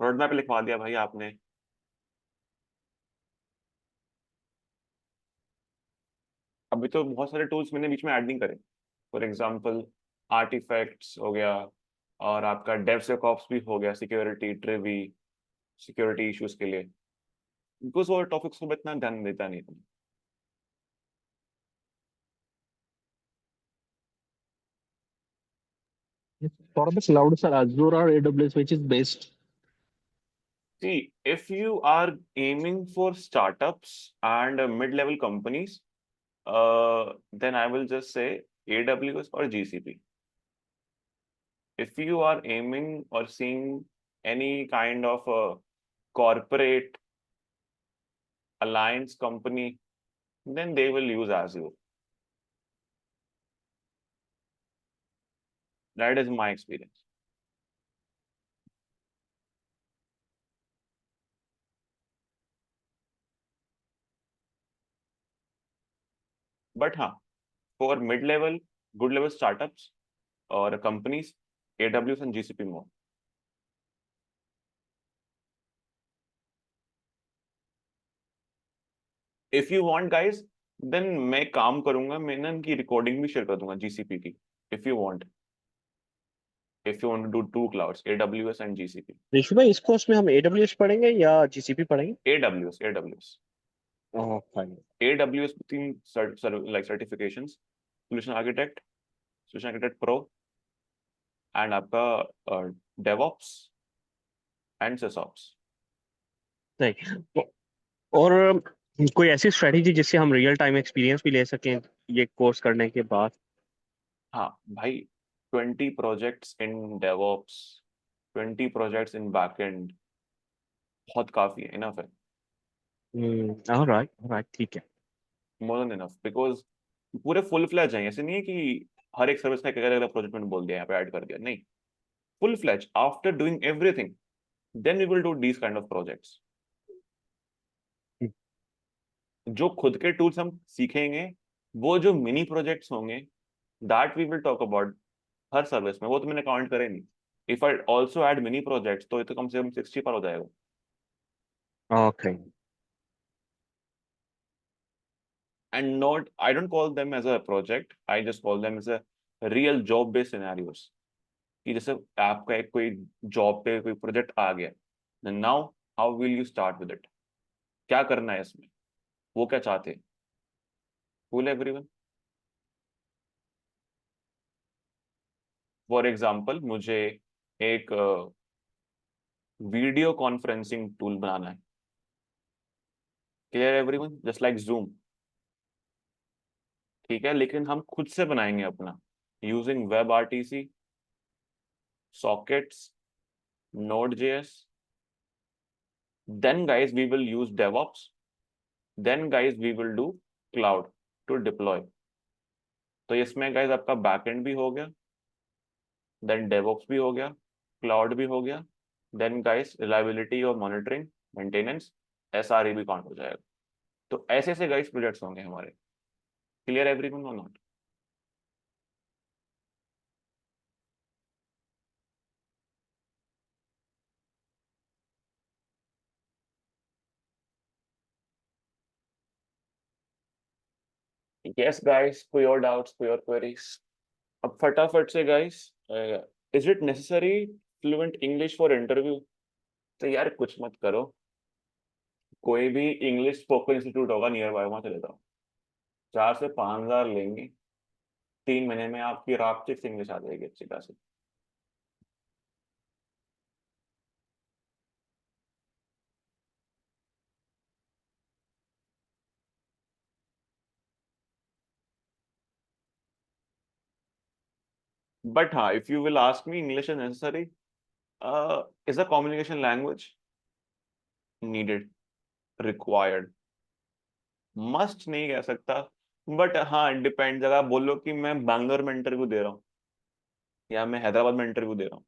[SPEAKER 1] रोड मैप लिखवा दिया भाई आपने। अभी तो बहुत सारे टूल्स मैंने बीच में ऐड नहीं करे। फॉर एग्जांपल आर्टिफैक्ट्स हो गया, और आपका डेवसेकऑप्स भी हो गया, सिक्योरिटी ट्रिवी, सिक्योरिटी इश्यूज के लिए, बिकॉज वो टॉपिक्स को इतना ध्यान देता नहीं था।
[SPEAKER 2] For the cloud, sir, Azure or AWS, which is best?
[SPEAKER 1] See, if you are aiming for startups and mid-level companies, then I will just say AWS or GCP. If you are aiming or seeing any kind of a corporate alliance company, then they will use Azure. That is my experience. But हाँ, for mid-level, good-level startups or companies, AWS and GCP more. If you want, guys, then मैं काम करूंगा, मैं ना इनकी recording भी share कर दूंगा GCP की. If you want to do two clouds, AWS and GCP.
[SPEAKER 9] ऋषि भाई, इस कोर्स में हम AWS पढ़ेंगे या GCP पढ़ेंगे?
[SPEAKER 1] AWS.
[SPEAKER 9] Oh fine.
[SPEAKER 1] AWS with like certifications, Solution Architect Pro, and आपका DevOps and SysOps.
[SPEAKER 9] नहीं, और कोई ऐसी स्ट्रेटेजी जिससे हम रियल टाइम एक्सपीरियंस भी ले सकें ये कोर्स करने के बाद?
[SPEAKER 1] हाँ भाई, 20 projects in DevOps, 20 projects in backend, बहुत काफी है, इनफ है,
[SPEAKER 9] ऑलराइट, ठीक है।
[SPEAKER 1] मोर देन इनफ, बिकॉज पूरे फुल फ्लैज हैं। ऐसे नहीं है कि हर एक सर्विस का एक अलग प्रोजेक्ट मैंने बोल दिया, यहाँ पे ऐड कर दिया, नहीं, full fledge after doing everything, then we will do these kind of projects. जो खुद के टूल्स हम सीखेंगे, वो जो मिनी प्रोजेक्ट्स होंगे, that we will talk about हर सर्विस में, वो तो मैंने काउंट करे नहीं। If I also add mini projects, तो ये तो कम से कम 60 पर हो जाएगा।
[SPEAKER 9] Okay.
[SPEAKER 1] And not, I don't call them as a project, I just call them as a real job based scenarios. कि जैसे आपका एक कोई जॉब पे कोई प्रोजेक्ट आ गया, then now how will you start with it? क्या करना है इसमें, वो क्या चाहते हैं? Cool everyone? फॉर एग्जाम्पल, मुझे एक वीडियो कॉन्फ्रेंसिंग टूल बनाना है, clear everyone, just like zoom, ठीक है, लेकिन हम खुद से बनाएंगे अपना, using web RTC, sockets, Node.js. Then guys, we will use DevOps. Then guys, we will do cloud to deploy. तो इसमें guys आपका backend भी हो गया, then DevOps भी हो गया, cloud भी हो गया, then guys reliability और monitoring, maintenance, SRE भी काउंट हो जाएगा। तो ऐसे ऐसे guys प्रोजेक्ट्स होंगे हमारे। Clear everyone or not? Yes, guys, for your doubts, for your queries. अब फटाफट से guys, is it necessary fluent English for interview? तो यार कुछ मत करो, कोई भी इंग्लिश स्पोकन इंस्टीट्यूट होगा नियर बाय, वहां चले जाओ, 4 से 5 हजार लेंगे, 3 महीने में आपकी रापचिक इंग्लिश आ जाएगी अच्छी खासी। But हाँ, if you will ask me, English is necessary. Is a communication language needed, required? Must नहीं कह सकता, बट हाँ डिपेंड। अगर आप बोलो कि मैं बैंगलोर में इंटरव्यू दे रहा हूँ या मैं हैदराबाद में इंटरव्यू दे रहा हूँ,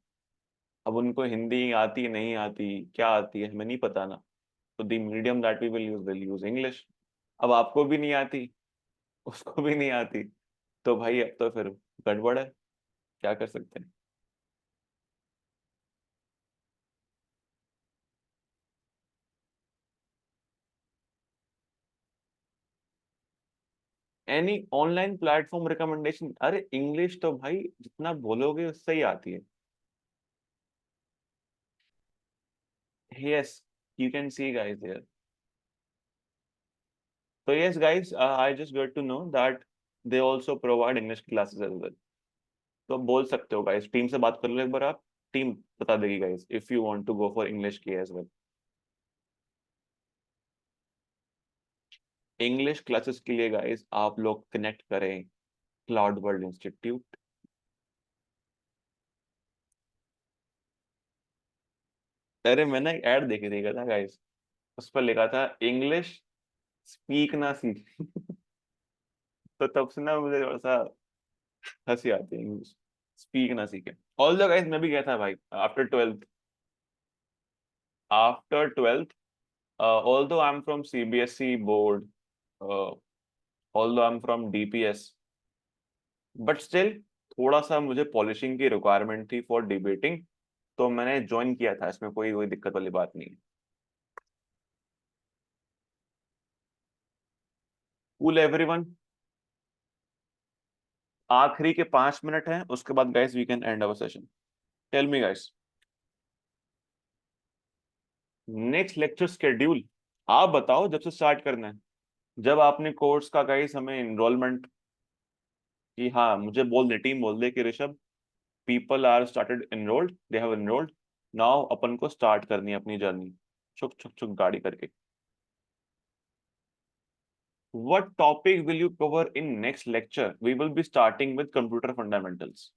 [SPEAKER 1] अब उनको हिंदी आती नहीं आती, क्या आती है हमें नहीं पता ना, तो the medium that we will use English. अब आपको भी नहीं आती, उसको भी नहीं आती, तो भाई अब तो फिर गड़बड़ है, क्या कर सकते हैं। Any online platform recommendation? अरे इंग्लिश तो भाई जितना बोलोगे उससे ही आती है। Yes, you can see guys there. So yes guys, I just got to know that they also provide English classes as well. तो बोल सकते हो guys, टीम से बात कर लो एक बार आप, टीम बता देगी guys if you want to go for English की as well. इंग्लिश क्लासेस के लिए guys आप लोग कनेक्ट करें क्लाउड वर्ल्ड इंस्टीट्यूट। अरे मैंने एक ऐड देखी थी था guys, उस पर लिखा था इंग्लिश स्पीक ना सीख। तो तब से ना मुझे थोड़ा सा हंसी आती है, इंग्लिश स्पीक ना सीखे। ऑल द गाइस मैं भी गया था भाई after twelfth, although I'm from CBSE board, uh, although I'm from DPS, but still थोड़ा सा मुझे पॉलिशिंग की रिक्वायरमेंट थी फॉर डिबेटिंग, तो मैंने ज्वाइन किया था, इसमें कोई कोई दिक्कत वाली बात नहीं है। कूल एवरीवन, आखिरी के 5 मिनट हैं, उसके बाद guys we can end our session. Tell me guys, next lecture schedule आप बताओ जब से स्टार्ट करना है। जब आपने कोर्स का गाइस हमें इनरोलमेंट कि हाँ मुझे बोल दे, टीम बोल दे कि Rishabh people are started enrolled, they have enrolled, now अपन को स्टार्ट करनी है अपनी जर्नी, छुक छुक छुक गाड़ी करके। What topic will you cover in next lecture? We will be starting with computer fundamentals.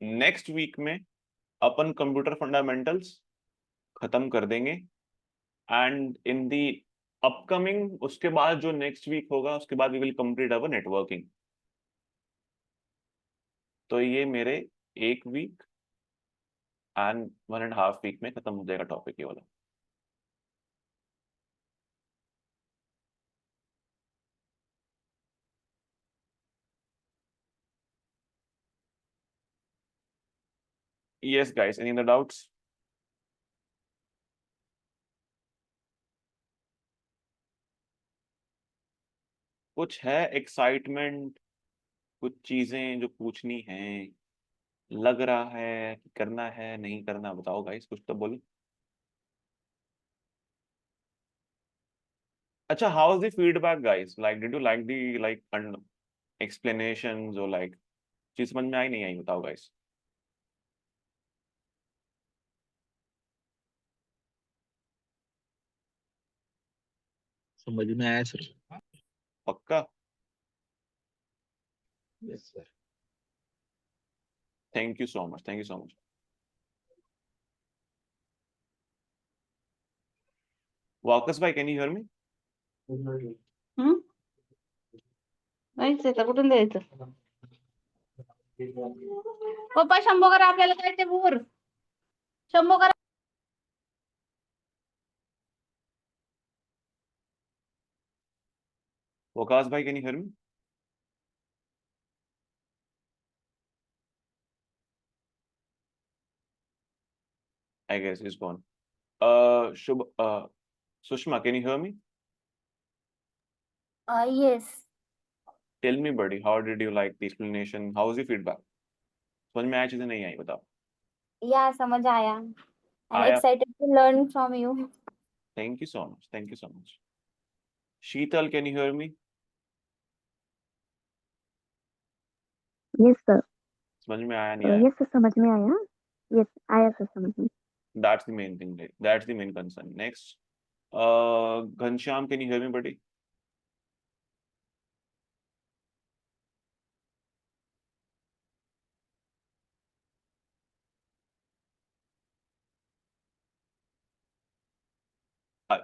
[SPEAKER 1] Next week में अपन कंप्यूटर फंडामेंटल्स खत्म कर देंगे, एंड इन दी अपकमिंग उसके बाद जो नेक्स्ट वीक होगा उसके बाद we will complete our networking. तो ये मेरे 1 वीक एंड 1.5 वीक में खत्म हो जाएगा टॉपिक ये वाला। Yes guys, any other doubts? कुछ है एक्साइटमेंट, कुछ चीजें जो पूछनी है, लग रहा है कि करना है नहीं करना, बताओ गाइस कुछ तो बोलो। अच्छा, how is the feedback guys, like did you like the like explanations और लाइक चीज समझ में आई नहीं आई, बताओ गाइस।
[SPEAKER 2] समझ में आया सर?
[SPEAKER 1] पक्का?
[SPEAKER 2] Yes sir.
[SPEAKER 1] Thank you so much, thank you so much. वाकस भाई, कैन यू हियर मी?
[SPEAKER 3] नाहीच येतं, कुठून द्यायचं? पप्पा 100 करा, आपल्याला जायचंय भूर, 100 करा.
[SPEAKER 1] वकास भाई, can you hear me? I guess he's gone. Sushma, can you hear me?
[SPEAKER 10] Yes.
[SPEAKER 1] Tell me, buddy, how did you like the explanation? How was your feedback? समझ में आया चीजें नहीं आई बताओ.
[SPEAKER 10] Yeah, समझ आया. I'm
[SPEAKER 1] आया.
[SPEAKER 10] excited to learn from you.
[SPEAKER 1] Thank you so much. Thank you so much. Sheetal, can you hear me?
[SPEAKER 11] Yes, sir.
[SPEAKER 1] समझ में आया नहीं आया?
[SPEAKER 11] Yes, sir. समझ में आया. Yes, आया sir समझ में.
[SPEAKER 1] That's the main thing. That's the main concern. Next, Ghanshyam, can you hear me, buddy?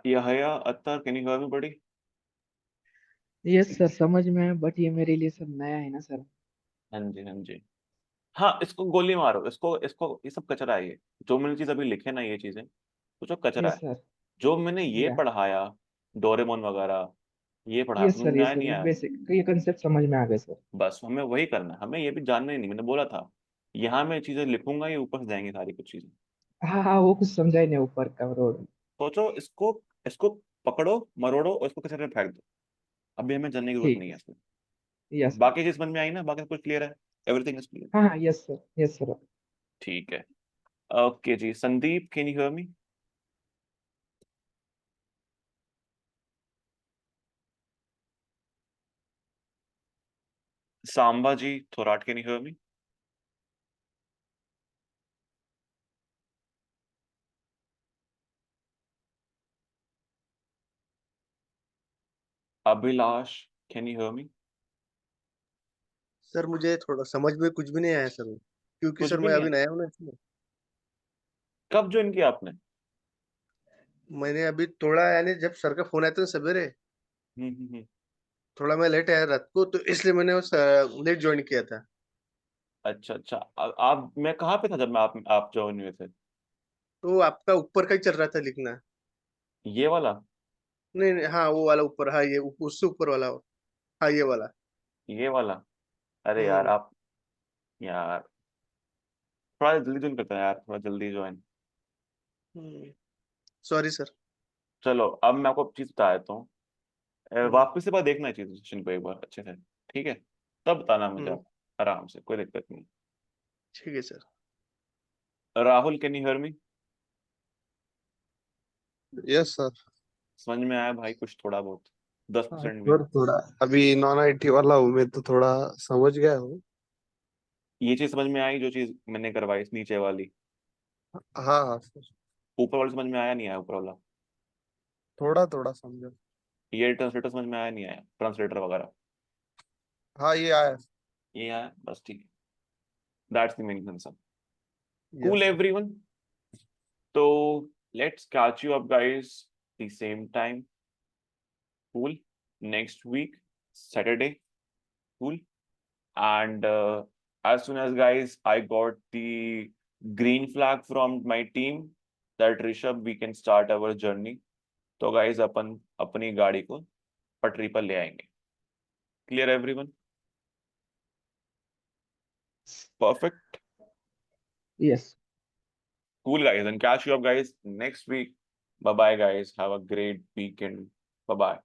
[SPEAKER 1] Yahya, Attar, can you hear me, buddy?
[SPEAKER 12] Yes sir समझ में है बट ये मेरे लिए सब नया है ना सर.
[SPEAKER 1] हाँ जी, हाँ जी. हाँ, इसको गोली मारो. इसको ये सब कचरा है. ये जो मैंने चीज अभी लिखे ना, ये चीजें तो जो कचरा
[SPEAKER 12] यस
[SPEAKER 1] है.
[SPEAKER 12] सर.
[SPEAKER 1] जो मैंने ये
[SPEAKER 12] या
[SPEAKER 1] पढ़ाया, डोरेमोन वगैरह, ये पढ़ाया,
[SPEAKER 12] यस
[SPEAKER 1] समझ में आया
[SPEAKER 12] सर
[SPEAKER 1] नहीं
[SPEAKER 12] ये
[SPEAKER 1] आया?
[SPEAKER 12] बेसिक ये कंसेप्ट समझ में आ गए सर.
[SPEAKER 1] बस हमें वही करना है. हमें ये भी जानना ही नहीं. मैंने बोला था यहाँ मैं चीजें लिखूंगा, ये ऊपर से जाएंगी सारी कुछ चीजें.
[SPEAKER 12] हाँ हाँ वो कुछ समझा ही नहीं ऊपर का रोड.
[SPEAKER 1] सोचो, इसको पकड़ो, मरोड़ो और इसको कचरे में फेंक दो. अभी हमें जानने की जरूरत
[SPEAKER 12] ठीक.
[SPEAKER 1] नहीं है इसमें.
[SPEAKER 12] यस
[SPEAKER 1] बाकी चीज समझ में आई ना? बाकी सब कुछ क्लियर है? Everything is clear?
[SPEAKER 12] हाँ हाँ यस सर.
[SPEAKER 1] ठीक है. ओके जी. Sandeep, can you hear me? Samba ji, Thorat, can you hear me? Abhilash, can you hear me?
[SPEAKER 13] Sir मुझे थोड़ा समझ में कुछ भी नहीं आया सर, क्योंकि
[SPEAKER 1] कुछ
[SPEAKER 13] सर
[SPEAKER 1] भी
[SPEAKER 13] मैं
[SPEAKER 1] नहीं
[SPEAKER 13] अभी
[SPEAKER 1] है?
[SPEAKER 13] नया हूँ ना इसमें.
[SPEAKER 1] कब ज्वाइन किया आपने?
[SPEAKER 13] मैंने अभी थोड़ा यानी जब सर का फोन आया था सवेरे,
[SPEAKER 1] हम्म.
[SPEAKER 13] थोड़ा मैं लेट आया रात को, तो इसलिए मैंने उस लेट ज्वाइन किया था.
[SPEAKER 1] अच्छा अच्छा. आप, मैं कहाँ पे था जब मैं आप ज्वाइन हुए थे?
[SPEAKER 13] तो आपका ऊपर का ही चल रहा था लिखना.
[SPEAKER 1] ये वाला?
[SPEAKER 13] नहीं नहीं, हाँ वो वाला ऊपर, हाँ ये उससे ऊपर वाला, हाँ ये वाला.
[SPEAKER 1] ये वाला? अरे यार आप, यार थोड़ा जल्दी ज्वाइन करते हैं यार, थोड़ा जल्दी ज्वाइन.
[SPEAKER 13] Sorry sir.
[SPEAKER 1] चलो, अब मैं आपको चीज बता देता हूँ. वापस से बार देखना है चीज सेशन को एक बार अच्छे से, ठीक है? तब बताना मुझे आप आराम से, कोई दिक्कत नहीं.
[SPEAKER 13] ठीक है sir.
[SPEAKER 1] Rahul, can you hear me?
[SPEAKER 14] Yes sir.
[SPEAKER 1] समझ में आया भाई कुछ थोड़ा बहुत? 10% भी?
[SPEAKER 14] सर थोड़ा अभी नॉन आईटी वाला हूँ मैं, तो थोड़ा समझ गया हूँ.
[SPEAKER 1] ये चीज समझ में आई जो चीज मैंने करवाई, इस नीचे वाली?
[SPEAKER 14] हाँ हाँ सर.
[SPEAKER 1] ऊपर वाला समझ में आया नहीं आया? ऊपर वाला
[SPEAKER 14] थोड़ा थोड़ा समझा.
[SPEAKER 1] ये ट्रांसलेटर समझ में आया नहीं आया? ट्रांसलेटर वगैरह
[SPEAKER 14] हाँ ये आया.
[SPEAKER 1] ये आया? बस ठीक है. That's the main concern.
[SPEAKER 14] Yes,
[SPEAKER 1] Cool,
[SPEAKER 14] sir.
[SPEAKER 1] everyone. So let's catch you up, guys, the same time. Cool. Next week, Saturday. Cool. And as soon as, guys, I got the green flag from my team that Rishabh, we can start our journey. तो guys, अपन अपनी गाड़ी को पटरी पर ले आएंगे. Clear, everyone? Perfect.
[SPEAKER 12] Yes.
[SPEAKER 1] Cool, guys, and catch you up, guys, next week. Bye bye, guys. Have a great weekend. Bye bye.